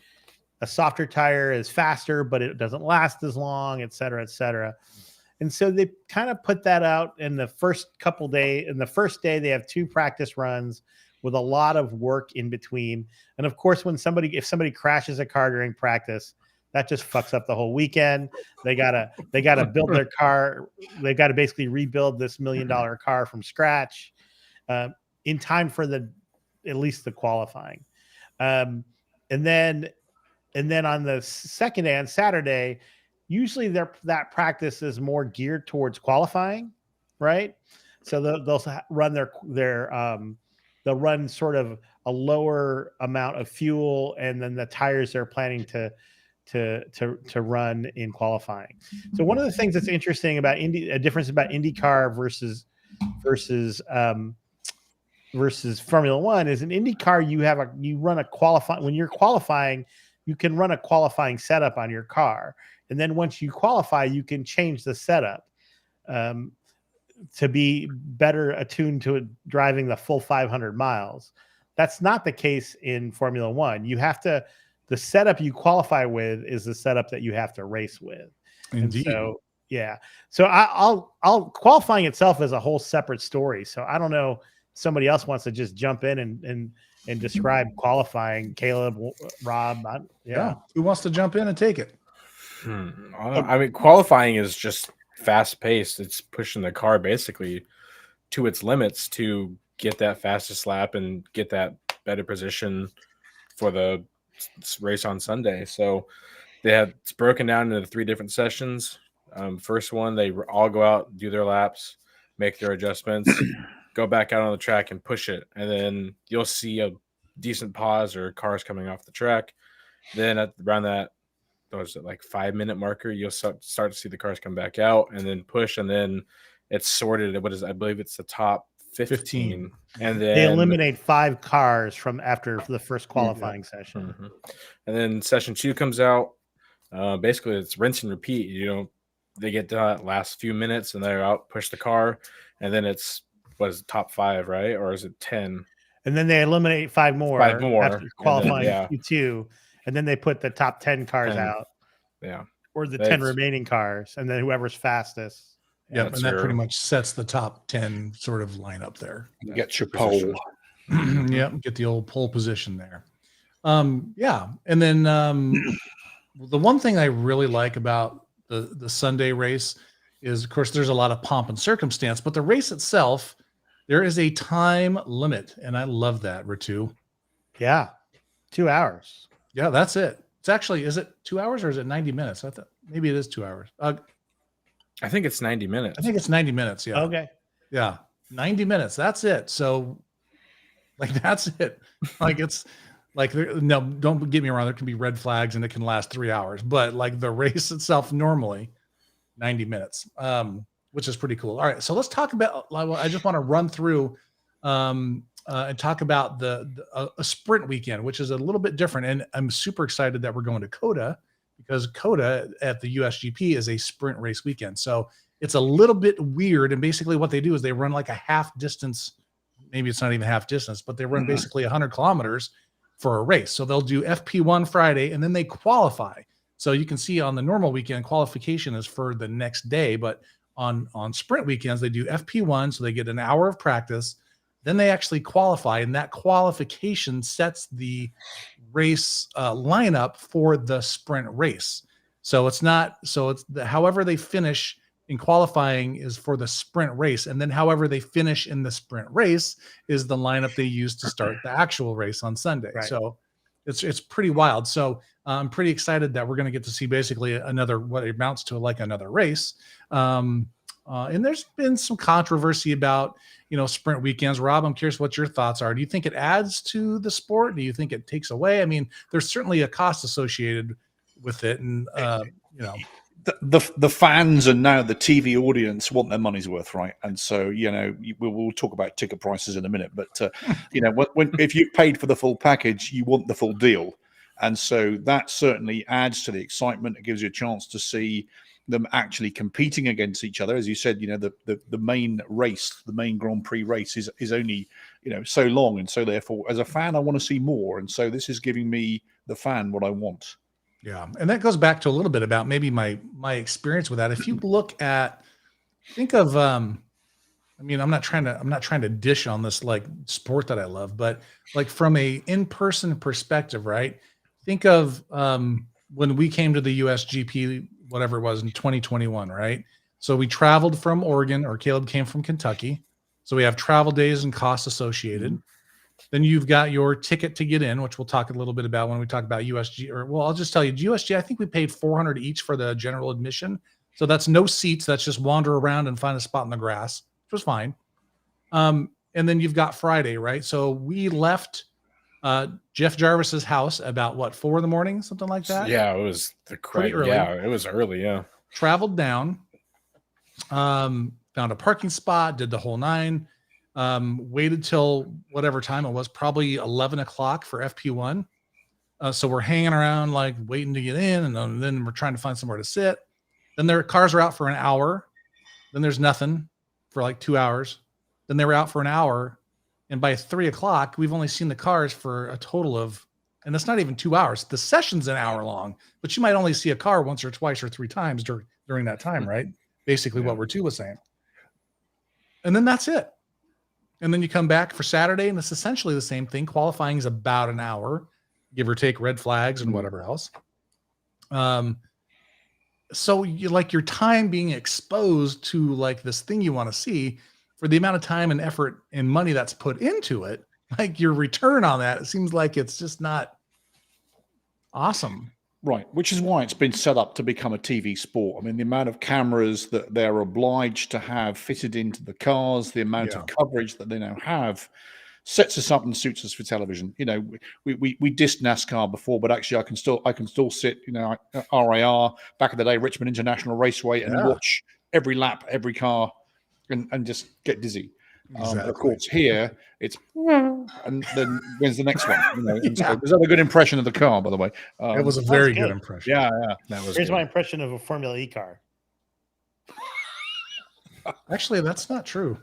A softer tire is faster, but it doesn't last as long, et cetera, et cetera. And so they kind of put that out in the first couple days. In the first day, they have 2 practice runs with a lot of work in between. And of course, if somebody crashes a car during practice, that just fucks up the whole weekend. They gotta build their car. They got to basically rebuild this $1 million car from scratch in time for at least the qualifying. And then on the second day, on Saturday, usually that practice is more geared towards qualifying, right? So they'll run they'll run sort of a lower amount of fuel, and then the tires they're planning to run in qualifying. So one of the things that's interesting about a difference about IndyCar versus Formula One is in IndyCar you run a qualifying when you're qualifying. You can run a qualifying setup on your car. And then once you qualify, you can change the setup to be better attuned to driving the full 500 miles. That's not the case in Formula One. The setup you qualify with is the setup that you have to race with. Indeed. And so, yeah. So I'll qualifying itself is a whole separate story. So I don't know. Somebody else wants to just jump in and describe qualifying. Caleb, Rob. Yeah. Who wants to jump in and take it? I mean, qualifying is just fast paced. It's pushing the car basically to its limits to get that fastest lap and get that better position for the race on Sunday. So it's broken down into 3 different sessions. First one, they all go out, do their laps, make their adjustments, go back out on the track and push it. And then you'll see a decent pause or cars coming off the track. Then around that, was it like 5-minute marker, you'll start to see the cars come back out and then push, and then it's sorted. I believe it's the top 15. And then they eliminate 5 cars from after the first qualifying session. Mm-hmm. And then session 2 comes out. Basically it's rinse and repeat. They get that last few minutes and they're out, push the car, and then it's top 5, right? Or is it 10? And then they eliminate 5 more after qualifying Q2. And then they put the top 10 cars out. Yeah. Or the 10 remaining cars. And then whoever's fastest. Yep. And that pretty much sets the top 10 sort of lineup there. You get your pole. Yep. Get the old pole position there. Yeah. And then the one thing I really like about the Sunday race is, of course, there's a lot of pomp and circumstance, but the race itself, there is a time limit. And I love that, Ritu. Yeah. 2 hours. Yeah, that's it. It's actually, is it 2 hours or is it 90 minutes? I thought maybe it is 2 hours. I think it's 90 minutes. I think it's 90 minutes. Yeah. Okay. Yeah, 90 minutes. That's it. So, like, that's it. Like, it's like, no, don't get me wrong. There can be red flags and it can last 3 hours, but like the race itself, normally 90 minutes, which is pretty cool. All right. So let's talk about, I just want to run through and talk about a sprint weekend, which is a little bit different. And I'm super excited that we're going to COTA, because COTA at the USGP is a sprint race weekend. So it's a little bit weird. And basically what they do is they run like a half distance. Maybe it's not even half distance, but they run basically 100 kilometers for a race. So they'll do FP1 Friday and then they qualify. So you can see on the normal weekend, qualification is for the next day, but on sprint weekends, they do FP1. So they get an hour of practice, then they actually qualify, and that qualification sets the race lineup for the sprint race. So it's however they finish in qualifying is for the sprint race. And then however they finish in the sprint race is the lineup they use to start the actual race on Sunday. Right. So it's pretty wild. So I'm pretty excited that we're going to get to see basically another, what amounts to like another race. And there's been some controversy about, sprint weekends. Rob, I'm curious what your thoughts are. Do you think it adds to the sport? Do you think it takes away? I mean, there's certainly a cost associated with it. And, the fans and now the TV audience want their money's worth, right? And so, we'll talk about ticket prices in a minute, but if you've paid for the full package, you want the full deal. And so that certainly adds to the excitement. It gives you a chance to see them actually competing against each other. As you said, the main race, the main Grand Prix race is only, so long. And so therefore, as a fan, I want to see more. And so this is giving me, the fan, what I want. Yeah. And that goes back to a little bit about maybe my experience with that. If you think of, I'm not trying to dish on this like sport that I love, but like from a in-person perspective, right? Think of when we came to the USGP, whatever it was in 2021, right? So we traveled from Oregon, or Caleb came from Kentucky. So we have travel days and costs associated. Then you've got your ticket to get in, which we'll talk a little bit about when we talk about USG. I'll just tell you, USG, I think we paid $400 each for the general admission. So that's no seats. That's just wander around and find a spot in the grass, which was fine. And then you've got Friday, right? So we left Jeff Jarvis's house about 4 a.m, something like that. Yeah, it was Pretty early. Yeah, it was early. Yeah. Traveled down, found a parking spot, did the whole 9. Waited till whatever time it was, probably 11 o'clock for FP1. So we're hanging around, like waiting to get in, and then we're trying to find somewhere to sit. Then their cars are out for an hour. Then there's nothing for like 2 hours. Then they were out for an hour. And by 3 o'clock, we've only seen the cars for a total of, and it's not even 2 hours. The session's an hour long, but you might only see a car once or twice or 3 times during that time, right? Basically what Vertu was saying. And then that's it. And then you come back for Saturday, and it's essentially the same thing. Qualifying is about an hour, give or take red flags and whatever else. So your time being exposed to like this thing you want to see, for the amount of time and effort and money that's put into it, like your return on that, it seems like it's just not awesome. Right, which is why it's been set up to become a TV sport. I mean, the amount of cameras that they're obliged to have fitted into the cars, the amount of coverage that they now have, sets us up and suits us for television. We dissed NASCAR before, but actually I can still sit, RIR back in the day, Richmond International Raceway, and watch every lap, every car, and just get dizzy. Of course, here it's and then when's the next one? Was that a good impression of the car, by the way? It was a very good impression. Yeah, that was. Here's my impression of a Formula E car. Actually, that's not true.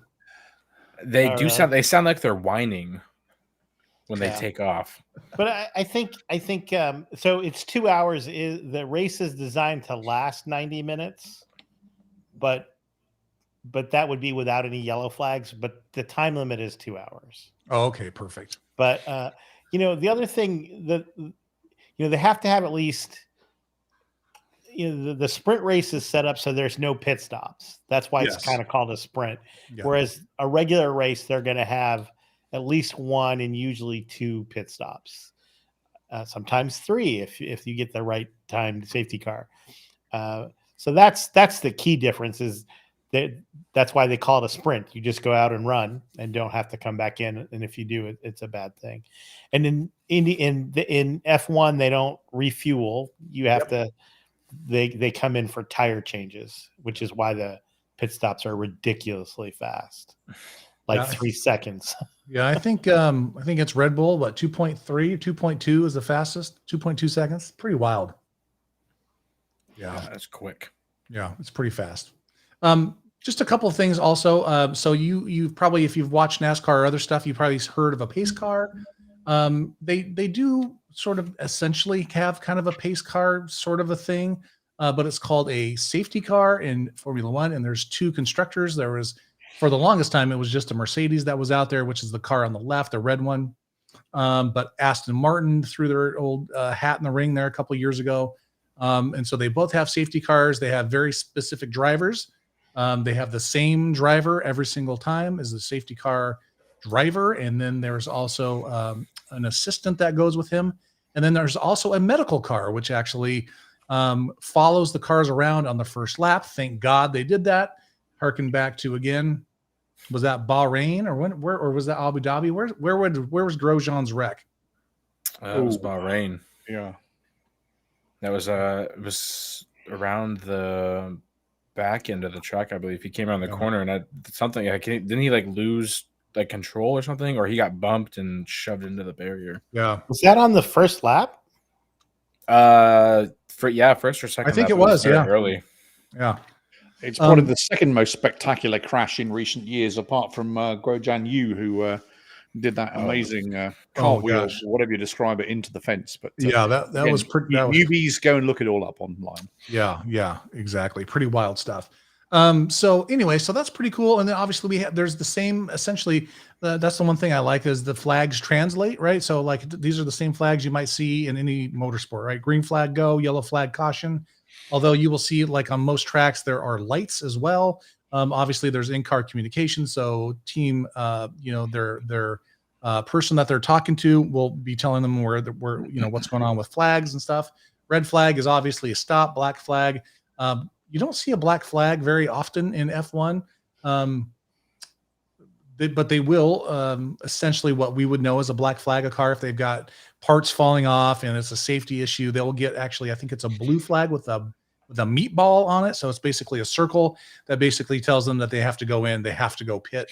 They They sound like they're whining when they take off. But I think so. It's 2 hours. The race is designed to last 90 minutes, but that would be without any yellow flags. But the time limit is 2 hours. Oh, okay, perfect. But the other thing that they have to have at least the sprint race is set up so there's no pit stops. That's why it's kind of called a sprint. Yeah. Whereas a regular race, they're going to have at least 1 and usually 2 pit stops, sometimes 3 if you get the right timed safety car. So that's the key difference is that's why they call it a sprint. You just go out and run and don't have to come back in. And if you do it, it's a bad thing. And in F1, they don't refuel. You have to. They come in for tire changes, which is why the pit stops are ridiculously fast, like Yeah. 3 seconds. Yeah, I think it's Red Bull. What 2.3, 2.2 is the fastest. 2.2 seconds. Pretty wild. Yeah. That's quick. Yeah, it's pretty fast. Just a couple of things also. So you've probably, if you've watched NASCAR or other stuff, you've probably heard of a pace car. They do sort of essentially have kind of a pace car sort of a thing, but it's called a safety car in Formula One. And there's two constructors. There was, for the longest time, it was just a Mercedes that was out there, which is the car on the left, the red one. But Aston Martin threw their old hat in the ring there a couple of years ago. And so they both have safety cars. They have very specific drivers. They have the same driver every single time as the safety car driver. And then there's also an assistant that goes with him. And then there's also a medical car, which actually follows the cars around on the first lap. Thank God they did that. Harken back to, again, was that Bahrain or was that Abu Dhabi? Where was Grosjean's wreck? It was Bahrain. Yeah. That was it was around the back end of the track, I believe. He came around the corner and something. Didn't he like lose like control or something, or he got bumped and shoved into the barrier? Yeah, Was that on the first lap? First or second. I think lap, it was, very yeah. early. yeah. It's probably the second most spectacular crash in recent years, apart from Grosjean Yu, who did that amazing cartwheel, gosh. or whatever you describe it, into the fence. But Yeah, that again, was pretty. Newbies, go and look it all up online. Yeah, exactly. Pretty wild stuff. So anyway, so that's pretty cool. And then obviously there's the same, essentially, that's the one thing I like is the flags translate, right? So like these are the same flags you might see in any motorsport, right? Green flag, go, yellow flag, caution. Although you will see like on most tracks, there are lights as well. Obviously there's in-car communication. So team, their person that they're talking to will be telling them where what's going on with flags and stuff. Red flag is obviously a stop. Black flag. You don't see a black flag very often in F1, but they will essentially what we would know as a black flag a car if they've got parts falling off and it's a safety issue. They will get actually, I think it's a blue flag with a meatball on it. So it's basically a circle that basically tells them that they have to go in, they have to go pit.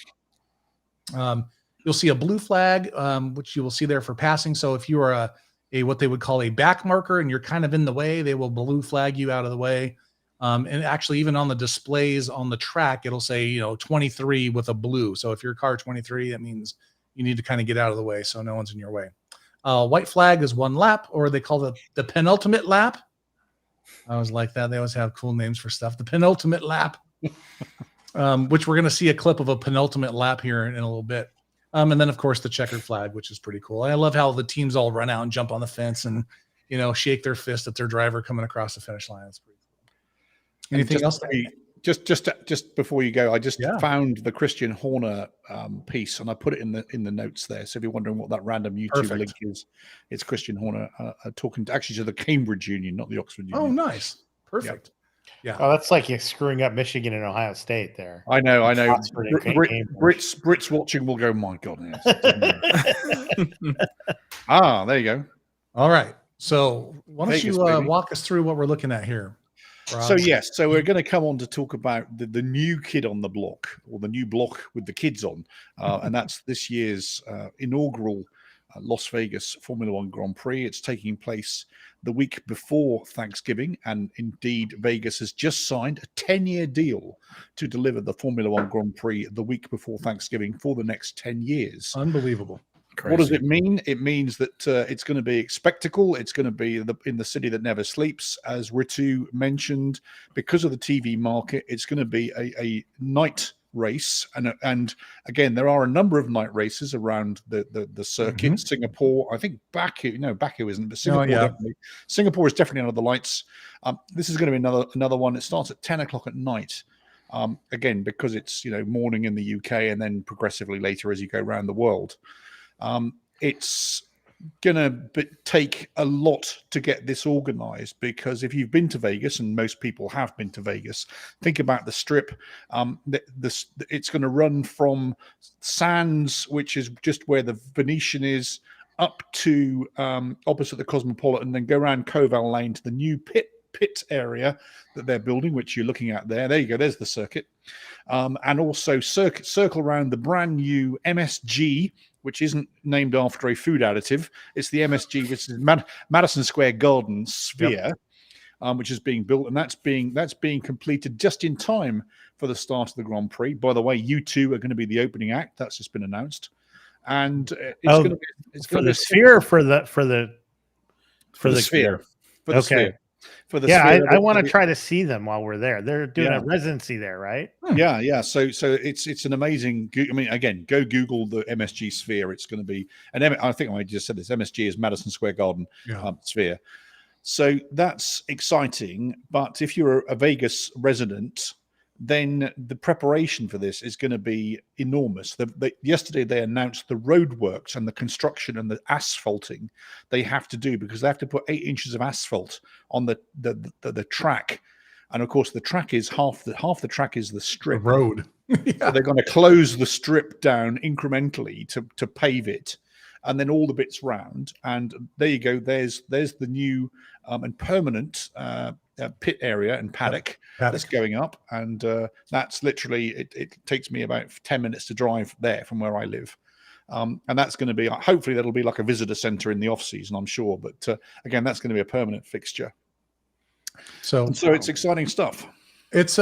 You'll see a blue flag, which you will see there for passing. So if you are a what they would call a back marker and you're kind of in the way, they will blue flag you out of the way. And actually, even on the displays on the track, it'll say, 23 with a blue. So if your car 23, that means you need to kind of get out of the way so no one's in your way. White flag is one lap, or they call it the penultimate lap. I always like that. They always have cool names for stuff. The penultimate lap, which we're going to see a clip of a penultimate lap here in a little bit. And then, of course, the checkered flag, which is pretty cool. I love how the teams all run out and jump on the fence and, shake their fist at their driver coming across the finish line. It's pretty cool. Anything else? Just before you go, I just found the Christian Horner piece, and I put it in the notes there. So if you're wondering what that random YouTube link is, it's Christian Horner talking actually to the Cambridge Union, not the Oxford Union. Oh, nice, perfect. Yeah. Oh, that's like you're screwing up Michigan and Ohio State there. I know. Oxford and Cambridge. Brits watching will go, my God. Yes. There you go. All right. So why don't Vegas, you baby. walk us through what we're looking at here? Rob? So we're going to come on to talk about the new kid on the block, or the new block with the kids on, and that's this year's inaugural Las Vegas Formula One Grand Prix. It's taking place the week before Thanksgiving, and indeed Vegas has just signed a 10-year deal to deliver the Formula One Grand Prix the week before Thanksgiving for the next 10 years. Unbelievable. Crazy. What does it mean? It means that it's going to be spectacle. It's going to be in the city that never sleeps, as Ritu mentioned. Because of the TV market, it's going to be a night race, and again, there are a number of night races around the circuit. Mm-hmm. Singapore, I think Baku isn't, but Singapore, definitely. Singapore is definitely under the lights. This is going to be another one. It starts at 10 o'clock at night. Again, because it's morning in the UK and then progressively later as you go around the world. It's gonna take a lot to get this organized, because if you've been to Vegas, and most people have been to Vegas, think about the Strip. It's going to run from Sands, which is just where the Venetian is, up to opposite the Cosmopolitan, then go around Koval Lane to the new pit area that they're building, which you're looking at there. There you go. There's the circuit, and also circle around the brand new MSG, which isn't named after a food additive. It's the MSG, which is Madison Square Garden Sphere, which is being built, and that's being completed just in time for the start of the Grand Prix. By the way, U2 are going to be the opening act. That's just been announced, and it's for the sphere, for the sphere. For the sphere. For the sphere, I want to try to see them while we're there. They're doing a residency there, right? Yeah. So it's an amazing. I mean, again, go Google the MSG Sphere. It's going to be I think I just said this. MSG is Madison Square Garden Sphere. So that's exciting. But if you're a Vegas resident, then the preparation for this is going to be enormous. Yesterday they announced the roadworks and the construction and the asphalting they have to do, because they have to put 8 inches of asphalt on the track, and of course the track is half the track is the Strip road. So they're going to close the Strip down incrementally to pave it, and then all the bits round. And there you go. There's the new and permanent pit area and paddock that's going up, and that's literally it takes me about 10 minutes to drive there from where I live, and that's going to be, hopefully that'll be like a visitor center in the off season, I'm sure, but again, that's going to be a permanent fixture. So it's exciting stuff. It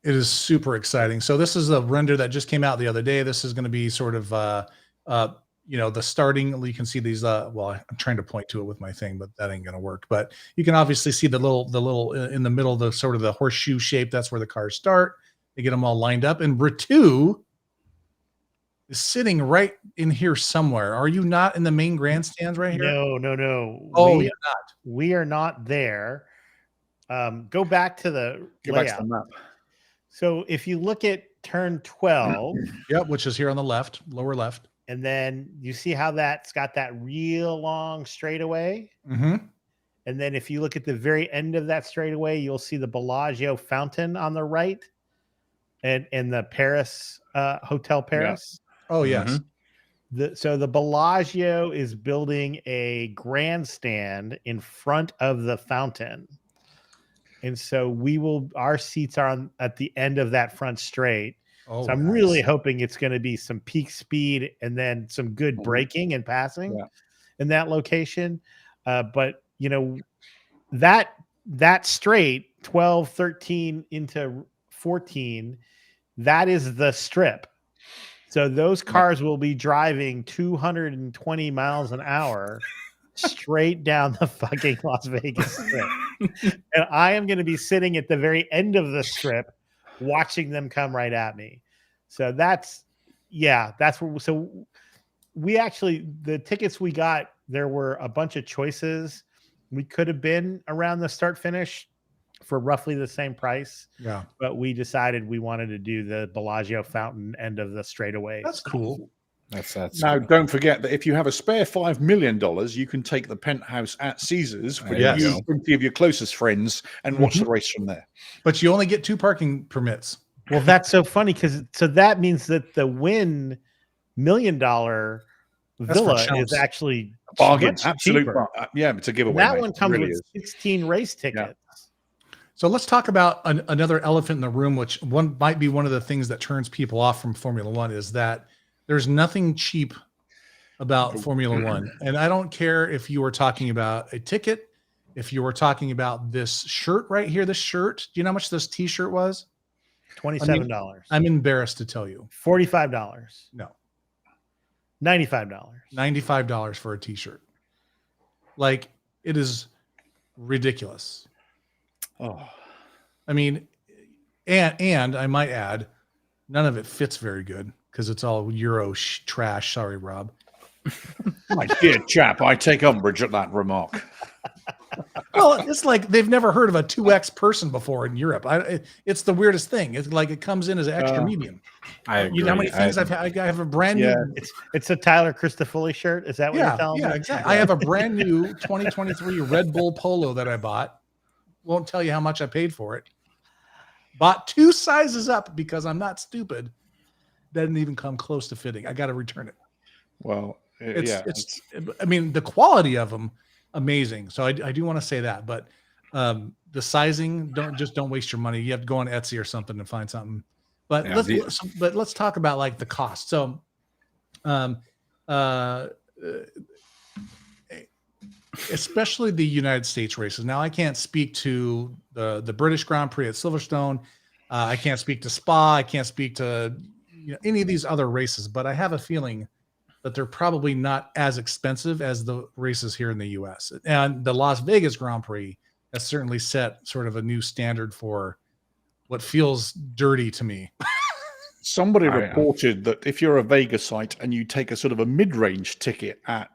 is super exciting. So this is a render that just came out the other day. This is going to be sort of the starting. You can see these. Well, I'm trying to point to it with my thing, but that ain't going to work. But you can obviously see the little in the middle, the sort of the horseshoe shape. That's where the cars start. They get them all lined up, and Ritu is sitting right in here somewhere. Are you not in the main grandstands right here? No. Oh, you're not. We are not there. Go back to the layout. Back to the map. So if you look at turn 12, yep, which is here on the left, lower left. And then you see how that's got that real long straightaway. Mm-hmm. And then if you look at the very end of that straightaway, you'll see the Bellagio fountain on the right, and the Paris Hotel Paris. Yeah. Oh yes. So the Bellagio is building a grandstand in front of the fountain, and so our seats are at the end of that front straight. Oh, so I'm really hoping it's going to be some peak speed and then some good braking and passing in that location. But that straight 12, 13 into 14, that is the Strip. So those cars will be driving 220 miles an hour straight down the fucking Las Vegas Strip. And I am going to be sitting at the very end of the Strip watching them come right at me. So that's where. So we actually, the tickets we got, there were a bunch of choices. We could have been around the start finish for roughly the same price. Yeah. But we decided we wanted to do the Bellagio fountain end of the straightaway. That's cool. That's now, don't forget that if you have a spare $5 million, you can take the penthouse at Caesars with you, 20 of your closest friends, and watch the race from there. But you only get 2 parking permits. Well, that's so funny, because that means that the Wynn $1 million villa is actually a bargain. much Absolute cheaper. Yeah, it's a giveaway. That mate. one comes It really with is. 16 race tickets. So let's talk about another elephant in the room, which might be one of the things that turns people off from Formula One, is that there's nothing cheap about Formula One. And I don't care if you were talking about a ticket, if you were talking about this shirt right here, this shirt. Do you know how much this T-shirt was? $27. I'm embarrassed to tell you. $45. No. $95. $95 for a T-shirt. Like, it is ridiculous. Oh, I mean, and I might add, none of it fits very good because it's all Euro trash. Sorry, Rob. My dear chap, I take umbrage at that remark. Well, it's like they've never heard of a 2X person before in Europe. It's the weirdest thing. It's like it comes in as an extra medium. I agree. You know how many things I've had? I have a brand Yeah. new. It's a Tyler Christofoli shirt. Is that what you're Yeah, telling yeah, me? exactly. I have a brand new 2023 Red Bull Polo that I bought. Won't tell you how much I paid for it. Bought 2 sizes up because I'm not stupid. Doesn't even come close to fitting. I got to return it. Well, It's I mean, the quality of them, amazing. So I do want to say that, but the sizing, don't waste your money. You have to go on Etsy or something and find something. But Yeah, let's talk about like the cost. So, especially the United States races. Now, I can't speak to the British Grand Prix at Silverstone. I can't speak to Spa. I can't speak to any of these other races, but I have a feeling that they're probably not as expensive as the races here in the US. And the Las Vegas Grand Prix has certainly set sort of a new standard for what feels dirty to me. somebody I am. reported that if you're a Vegasite and you take a sort of a mid-range ticket at,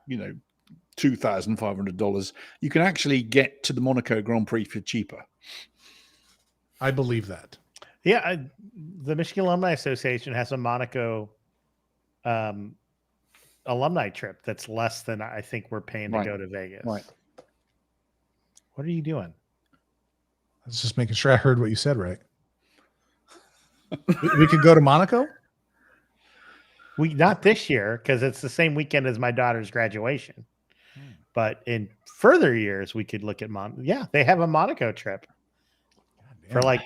$2,500, you can actually get to the Monaco Grand Prix for cheaper. I believe that. Yeah, the Michigan Alumni Association has a Monaco alumni trip that's less than I think we're paying to Right. go to Vegas. Right. What are you doing? I was just making sure I heard what you said right. We could go to Monaco? We not this year because it's the same weekend as my daughter's graduation. But in further years, we could look at Yeah, they have a Monaco trip for like,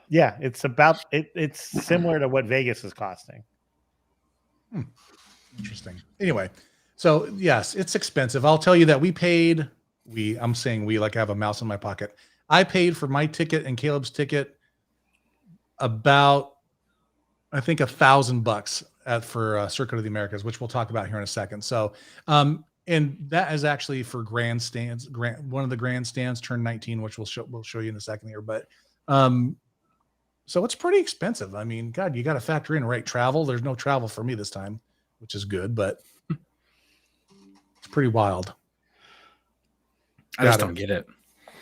yeah, it's about it. It's similar to what Vegas is costing. Interesting. Anyway, so yes, it's expensive. I'll tell you that I'm saying we like I have a mouse in my pocket. I paid for my ticket and Caleb's ticket about, I think, $1,000 for Circuit of the Americas, which we'll talk about here in a second. So, and that is actually for grandstands. One of the grandstands turned 19, which we'll show you in a second here. But so it's pretty expensive. I mean, God, you got to factor in travel. There's no travel for me this time, which is good, but it's pretty wild. I just don't get it.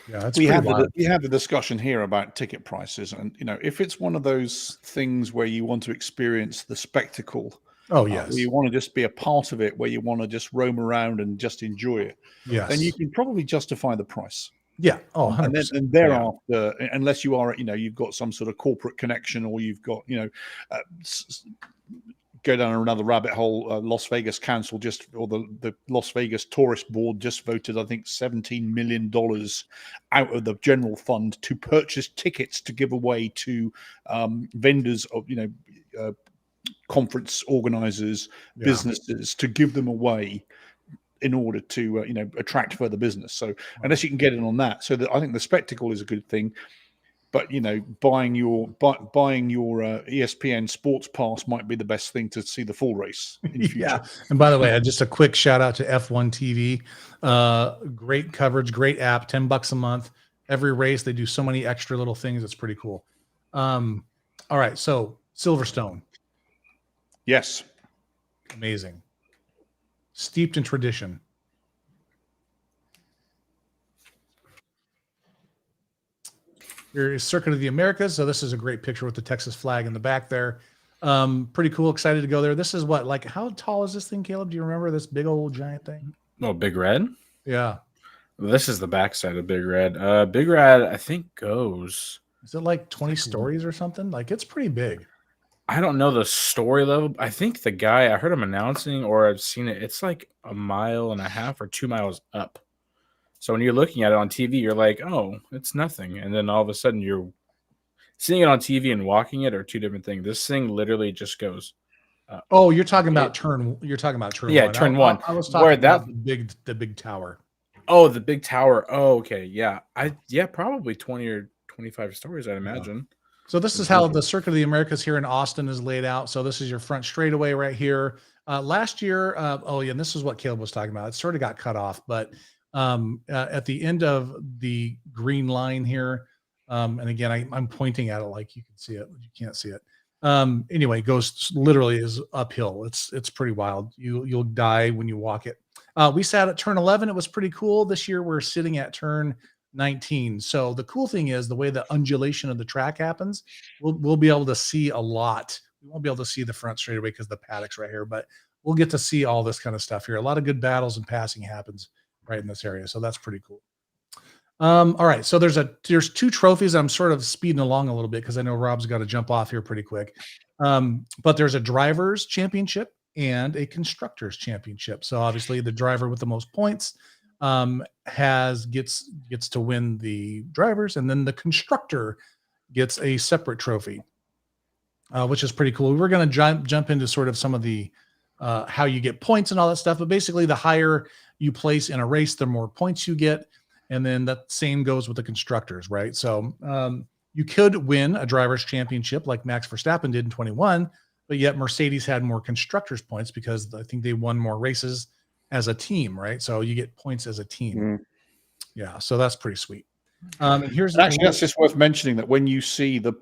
Yeah, it's We pretty have wild. the discussion here about ticket prices, and if it's one of those things where you want to experience the spectacle, Oh yes, where you want to just be a part of it, where you want to just roam around and just enjoy it, yes, then you can probably justify the price. yeah. Oh, 100%. And then thereafter, unless you are, you've got some sort of corporate connection, or you've got, go down another rabbit hole. Las Vegas Council the Las Vegas Tourist Board just voted, I think, $17 million out of the general fund to purchase tickets to give away to vendors of, conference organizers, Yeah. businesses, to give them away in order to attract further business. So unless you can get in on that, so I think the spectacle is a good thing. But buying your ESPN Sports Pass might be the best thing to see the full race in the future. Yeah. And by the way, just a quick shout out to F1 TV. Great coverage, great app, $10 a month. Every race, they do so many extra little things. It's pretty cool. All right. So Silverstone, Yes. amazing. Steeped in tradition. Here is Circuit of the Americas. So this is a great picture with the Texas flag in the back there. Pretty cool. Excited to go there. This is what, like, how tall is this thing, Caleb? Do you remember this big old giant thing? Oh, Big Red? Yeah. This is the backside of Big Red. Big Red, I think, goes. Is it like 20 stories or something? Like, it's pretty big. I don't know the story level. I think the guy, I heard him announcing, or I've seen it, it's like 1.5 miles or 2 miles up. So when you're looking at it on TV, you're like, oh, it's nothing. And then all of a sudden you're seeing it on TV and walking it are two different things. This thing literally just goes. Oh, you're talking about turn. You're talking about turn. Yeah, one. turn one. I was Where talking about the big tower. Oh, the big tower. Oh, okay. Yeah. Probably 20 or 25 stories, I'd imagine. So this is how the Circuit of the Americas here in Austin is laid out. So this is your front straightaway right here. Last year, and this is what Caleb was talking about. It sort of got cut off, but at the end of the green line here, and again, I'm pointing at it like you can see it. You can't see it. Anyway, it goes literally is uphill. It's pretty wild. You'll die when you walk it. We sat at turn 11. It was pretty cool. This year we're sitting at turn 19. So the cool thing is the way the undulation of the track happens, we'll be able to see a lot. We won't be able to see the front straightaway because the paddock's right here, but we'll get to see all this kind of stuff here. A lot of good battles and passing happens right in this area. So that's pretty cool. All right. So there's two trophies. I'm sort of speeding along a little bit because I know Rob's got to jump off here pretty quick. But there's a driver's championship and a constructor's championship. So obviously the driver with the most points gets to win the drivers, and then the constructor gets a separate trophy, which is pretty cool. We're going to jump into sort of some of the how you get points and all that stuff. But basically, the higher you place in a race, the more points you get. And then that same goes with the constructors, right? So you could win a driver's championship like Max Verstappen did in 21, but yet Mercedes had more constructors points because I think they won more races as a team, right? So you get points as a team. Yeah, so that's pretty sweet. And here's Actually, that's just worth mentioning that when you see the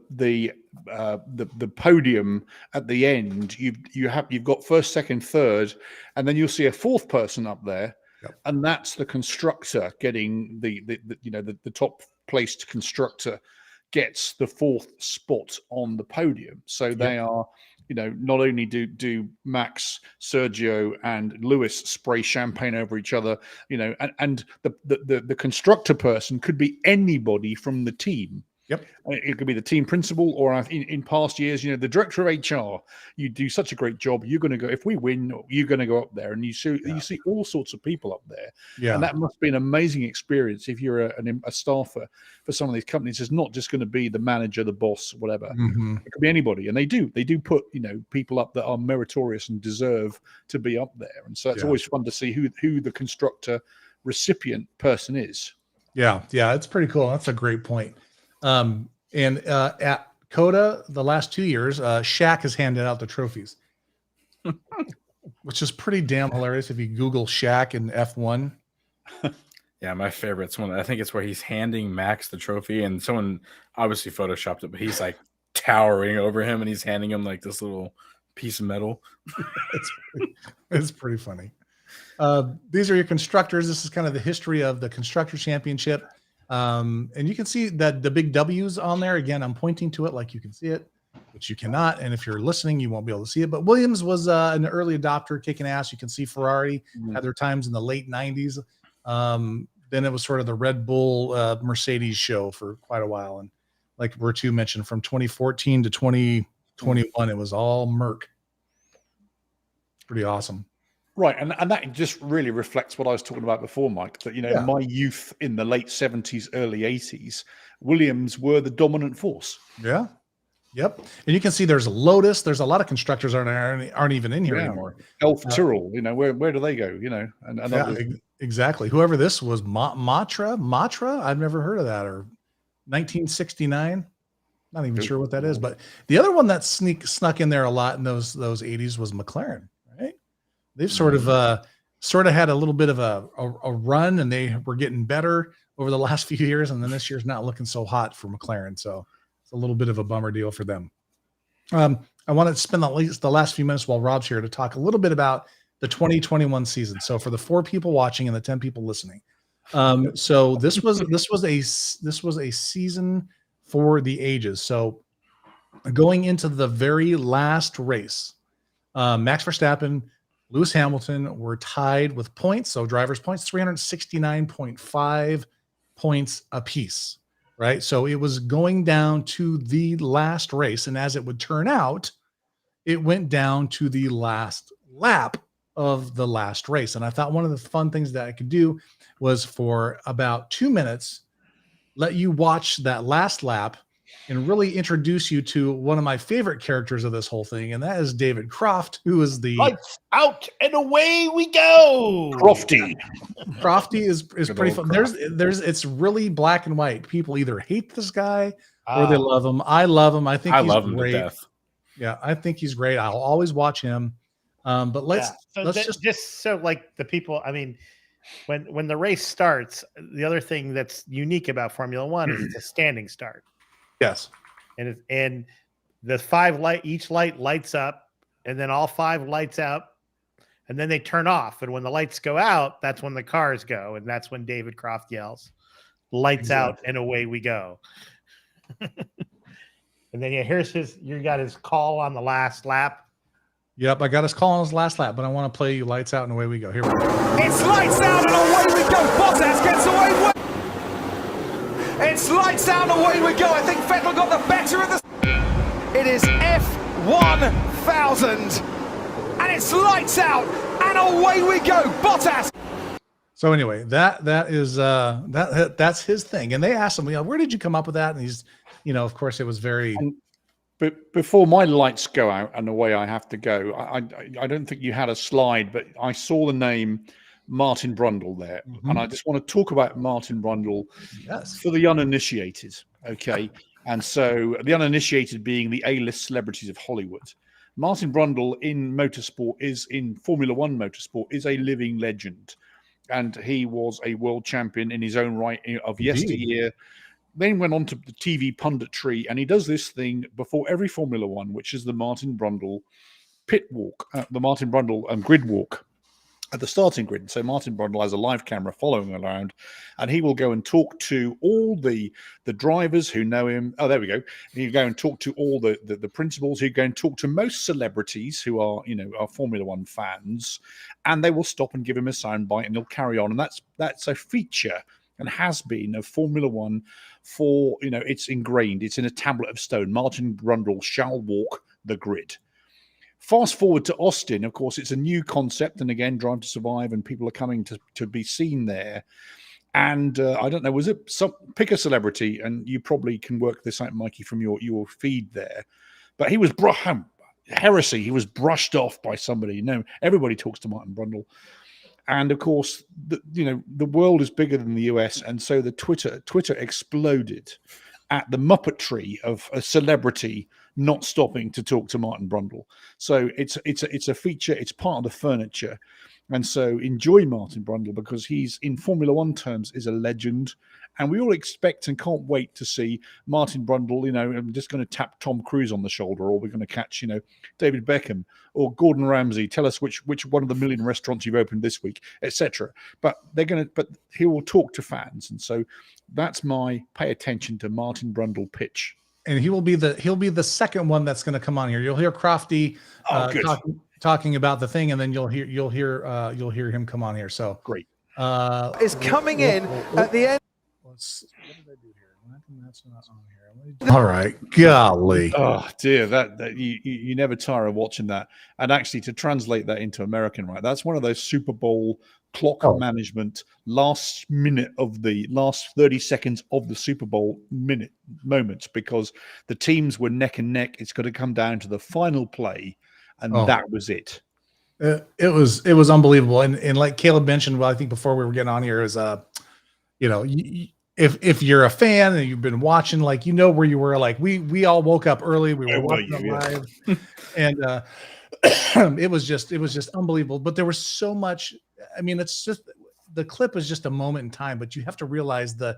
podium at the end, you've got first, second, third, and then you'll see a fourth person up there. Yep. And that's the constructor getting the top placed constructor gets the fourth spot on the podium. So they are, not only do Max, Sergio, and Lewis spray champagne over each other, and the constructor person could be anybody from the team. Yep. It could be the team principal, or in past years, the director of HR. You do such a great job. You're going to go, if we win, you're going to go up there, and you see all sorts of people up there. Yeah. And that must be an amazing experience if you're a staffer for some of these companies. It's not just going to be the manager, the boss, whatever. Mm-hmm. It could be anybody, and they do put people up that are meritorious and deserve to be up there. And so it's always fun to see who the constructor recipient person is. Yeah, it's pretty cool. That's a great point. And at COTA, the last 2 years, Shaq has handed out the trophies, which is pretty damn hilarious if you Google Shaq in F1. Yeah, my favorite's one. I think it's where he's handing Max the trophy, and someone obviously photoshopped it, but he's like towering over him, and he's handing him like this little piece of metal. It's pretty funny. These are your constructors. This is kind of the history of the Constructor Championship. And you can see that the big W's on there. Again, I'm pointing to it like you can see it, which you cannot. And if you're listening, you won't be able to see it. But Williams was an early adopter, kicking ass. You can see Ferrari had their times in the late 90s. Then it was sort of the Red Bull Mercedes show for quite a while. And like Virtue mentioned, from 2014 to 2021, it was all Merc. Pretty awesome. Right, and that just really reflects what I was talking about before, Mike, that, my youth in the late 70s, early 80s, Williams were the dominant force. Yeah. Yep. And you can see there's Lotus. There's a lot of constructors aren't even in here anymore. Elf Tyrrell, where do they go? Exactly. Whoever this was, Matra, I've never heard of that, or 1969. Not even sure what that is. But the other one that snuck in there a lot in those 80s was McLaren. They've sort of had a little bit of a run, and they were getting better over the last few years. And then this year's not looking so hot for McLaren. So it's a little bit of a bummer deal for them. I wanted to spend at least the last few minutes while Rob's here to talk a little bit about the 2021 season. So for the 4 people watching and the 10 people listening. So this was a season for the ages. So going into the very last race, Max Verstappen, Lewis Hamilton were tied with points. So drivers' points, 369.5 points apiece, right? So it was going down to the last race. And as it would turn out, it went down to the last lap of the last race. And I thought one of the fun things that I could do was for about 2 minutes, let you watch that last lap and really introduce you to one of my favorite characters of this whole thing, and that is David Croft, who is the Lights out and away we go. Crofty. Crofty is pretty fun. It's really black and white. People either hate this guy or they love him. I love him. I think he's love him great. to death. Yeah, I think he's great. I'll always watch him. But let's just so like the people. I mean, when the race starts, the other thing that's unique about Formula One is it's a standing start. Yes. And the each light lights up, and then all 5 lights out, and then they turn off. And when the lights go out, that's when the cars go, and that's when David Croft yells, "Lights out," and away we go. And then you got his call on the last lap. Yep, I got his call on his last lap, but I want to play you lights out and away we go. Here we go. It's lights out and away we go. Bottas gets away with. It's lights out and away we go. I think Vettel got the better of the. It is F1000, and it's lights out and away we go. Bottas. So anyway, that's his thing. And they asked him, where did you come up with that? And he's, of course, it was very. But before my lights go out and away I have to go, I don't think you had a slide, but I saw the name Martin Brundle there. Mm-hmm. And I just want to talk about Martin Brundle for the uninitiated. Okay. And so the uninitiated being the A-list celebrities of Hollywood. Martin Brundle in Formula One motorsport is a living legend. And he was a world champion in his own right of yesteryear. Then went on to the TV punditry, and he does this thing before every Formula One, which is the Martin Brundle pit walk, the Martin Brundle grid walk at the starting grid. So Martin Brundle has a live camera following around, and he will go and talk to all the drivers who know him. Oh, there we go. He'll go and talk to all the principals. He'll go and talk to most celebrities who are Formula One fans, and they will stop and give him a soundbite, and he'll carry on. And that's a feature and has been of Formula One for, it's ingrained. It's in a tablet of stone. Martin Brundle shall walk the grid. Fast forward to Austin, of course, it's a new concept. And again, Drive to Survive, and people are coming to be seen there. And I don't know, pick a celebrity, and you probably can work this out, Mikey, from your feed there. But he was heresy. He was brushed off by somebody. Everybody talks to Martin Brundle. And of course, the world is bigger than the US, and so the Twitter exploded at the muppetry of a celebrity not stopping to talk to Martin Brundle. So it's a feature. It's part of the furniture, and so enjoy Martin Brundle, because he's, in Formula One terms, is a legend. And we all expect and can't wait to see Martin Brundle, I'm just going to tap Tom Cruise on the shoulder, or we're going to catch, David Beckham or Gordon Ramsay. Tell us which one of the million restaurants you've opened this week, etc. But he will talk to fans. And so that's my pay attention to Martin Brundle pitch. And he'll be the second one that's going to come on here. You'll hear Crofty talking about the thing, and then you'll hear him come on here. So great. Is coming in at the end. What did I do here? That's not on here. All right, golly. Oh dear, that you never tire of watching that. And actually, to translate that into American, right? That's one of those Super Bowl clock management last 30 seconds of the Super Bowl moments, because the teams were neck and neck. It's got to come down to the final play, and that was it. It was unbelievable. And like Caleb mentioned, well, I think before we were getting on here, is if you're a fan and you've been watching, like, where you were, like we all woke up early, we were watching it live, and it was just unbelievable. But there was so much. I mean, it's just, the clip is just a moment in time, but you have to realize the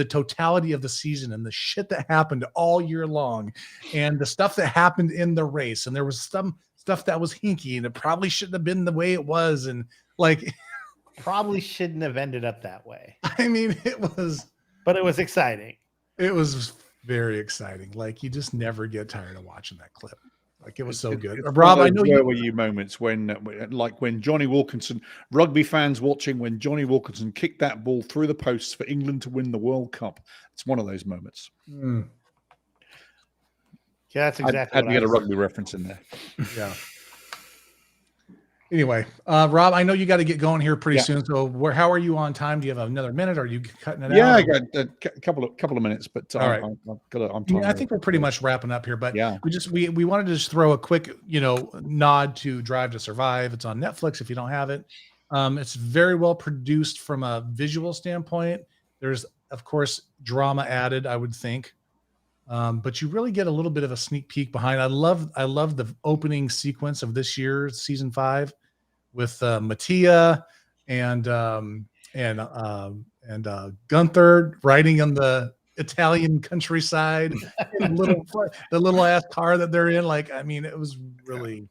totality of the season and the shit that happened all year long, and the stuff that happened in the race. And there was some stuff that was hinky, and it probably shouldn't have been the way it was, and like probably shouldn't have ended up that way. I mean, but it was exciting. It was very exciting. Like, you just never get tired of watching that clip. Like, it was so good. Rob, I know where were you moments when Johnny Wilkinson, rugby fans watching, when Johnny Wilkinson kicked that ball through the posts for England to win the World Cup. It's one of those moments. Mm. Yeah, that's exactly. Had to get a rugby reference in there. Yeah. Anyway, Rob, I know you got to get going here pretty soon. So how are you on time? Do you have another minute? Or are you cutting it out? Yeah, I got a couple of minutes, but all right. I think we're pretty much wrapping up here, but we wanted to just throw a quick, nod to Drive to Survive. It's on Netflix if you don't have it. It's very well produced from a visual standpoint. There's, of course, drama added, I would think. But you really get a little bit of a sneak peek behind. I love the opening sequence of this year's season 5 with Mattia and Gunther riding on the Italian countryside, and the little ass car that they're in. Like, I mean, it was really,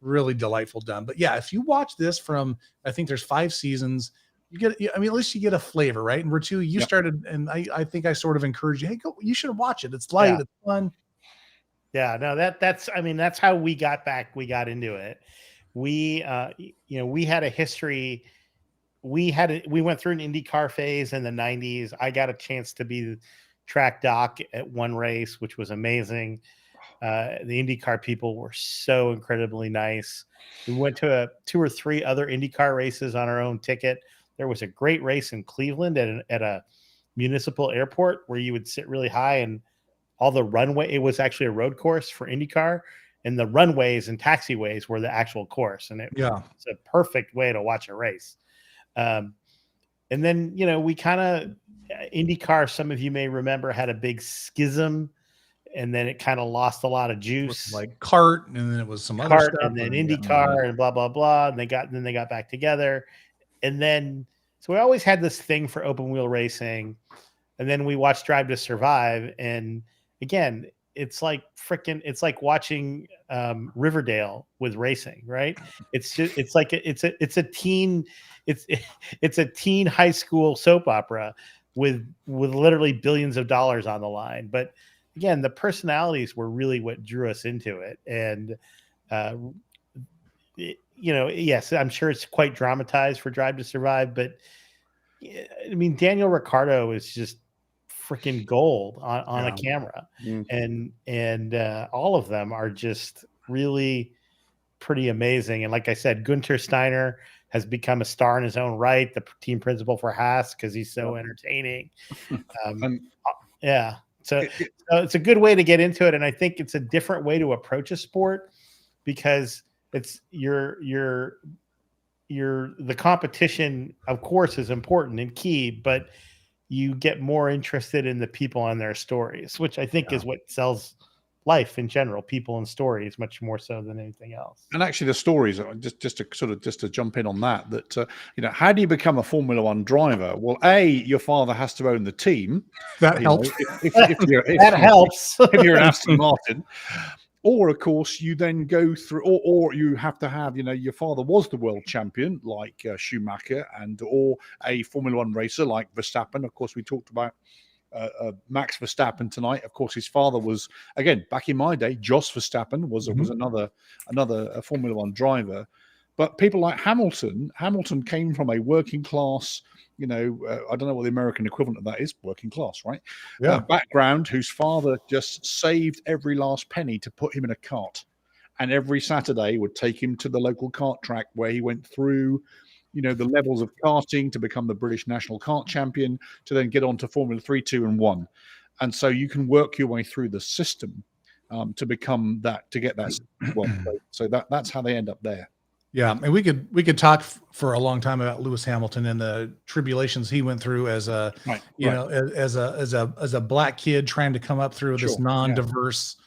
really delightful done. But yeah, if you watch this from, I think there's 5 seasons, you get, I mean, at least you get a flavor, right? And Ritu, you started, and I think I sort of encouraged you, hey, go, you should watch it. It's light, it's fun. Yeah, no, that's I mean, that's how we got into it. We we had a history. We went through an IndyCar phase in the 90s. I got a chance to be the track doc at one race, which was amazing. The IndyCar people were so incredibly nice. We went to 2 or 3 other IndyCar races on our own ticket. There was a great race in Cleveland at a municipal airport where you would sit really high, and all the runway, it was actually a road course for IndyCar, and the runways and taxiways were the actual course. And it's a perfect way to watch a race. And then, we kind of, IndyCar, some of you may remember, had a big schism, and then it kind of lost a lot of juice. Like CART, and then it was some other stuff. And then IndyCar and blah, blah, blah. And they got back together. And then, so we always had this thing for open wheel racing. And then we watched Drive to Survive. And again, it's like watching Riverdale with racing, right? It's a teen high school soap opera with literally billions of dollars on the line. But again, the personalities were really what drew us into it. And yes, I'm sure it's quite dramatized for Drive to Survive, but I mean, Daniel Ricciardo is just freaking gold on a camera. And all of them are just really pretty amazing. And like I said, Gunther Steiner has become a star in his own right, the team principal for Haas, because he's so entertaining. So it's a good way to get into it. And I think it's a different way to approach a sport, because it's the competition, of course, is important and key, but you get more interested in the people and their stories, which I think is what sells life in general, people and stories, much more so than anything else. And actually the stories, just to jump in on that, how do you become a Formula One driver? Well, your father has to own the team. That helps. That helps. If you're an Aston Martin. Or, of course, you then go through, or you have to have, your father was the world champion, like Schumacher, or a Formula One racer like Verstappen. Of course, we talked about Max Verstappen tonight. Of course, his father was, again, back in my day, Jos Verstappen was another Formula One driver. But people like Hamilton came from a working class, I don't know what the American equivalent of that is, working class, right? Yeah. Background, whose father just saved every last penny to put him in a kart. And every Saturday would take him to the local kart track where he went through, the levels of karting to become the British national kart champion, to then get on to Formula 3, 2, and 1. And so you can work your way through the system to become that, to get that. So that's how they end up there. Yeah, and we could talk for a long time about Lewis Hamilton and the tribulations he went through as a as a black kid trying to come up through this non-diverse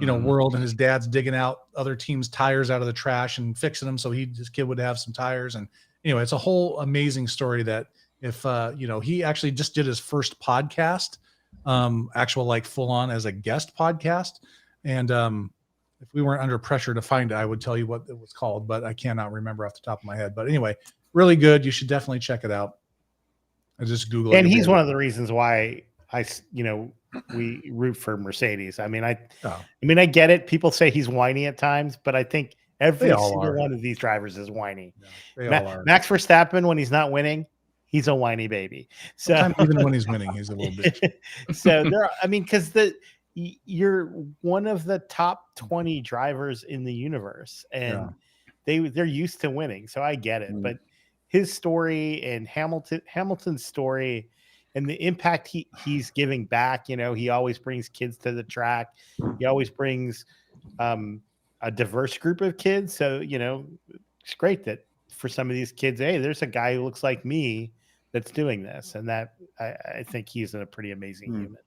world, and his dad's digging out other teams' tires out of the trash and fixing them so his kid would have some tires. And anyway, it's a whole amazing story that if he actually just did his first podcast, actual like full on as a guest podcast, and if we weren't under pressure to find it, I would tell you what it was called, but I cannot remember off the top of my head. But anyway, really good. You should definitely check it out. I just Googled it. And he's one of the reasons why we root for Mercedes. I mean, I get it. People say he's whiny at times, but I think every single one of these drivers is whiny. Yeah, they all are. Max Verstappen, when he's not winning, he's a whiny baby. So sometimes even when he's winning, he's a little bitch. So because you're one of the top 20 drivers in the universe, and they're used to winning. So I get it. But his story and Hamilton's story and the impact he's giving back, he always brings kids to the track. He always brings a diverse group of kids. So, it's great that for some of these kids, hey, there's a guy who looks like me that's doing this. And that I think he's a pretty amazing human.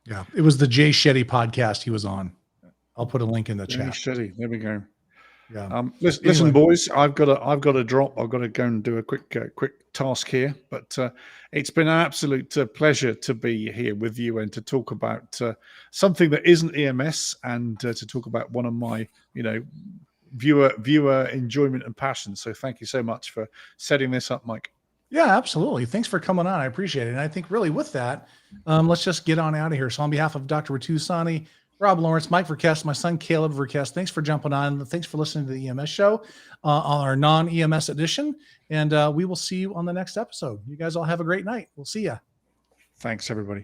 Yeah, it was the Jay Shetty podcast he was on. I'll put a link in the chat. Shetty, there we go. Yeah. Listen, Anyway. boys, I've got to drop. I've got to go and do a quick task here. But it's been an absolute pleasure to be here with you and to talk about something that isn't EMS and to talk about one of my, viewer enjoyment and passion. So thank you so much for setting this up, Mike. Yeah, absolutely. Thanks for coming on. I appreciate it. And I think really with that, let's just get on out of here. So on behalf of Dr. Ritu Sani, Rob Lawrence, Mike Verkest, my son Caleb Verkest, thanks for jumping on. Thanks for listening to the EMS show on our non-EMS edition. And we will see you on the next episode. You guys all have a great night. We'll see ya. Thanks, everybody.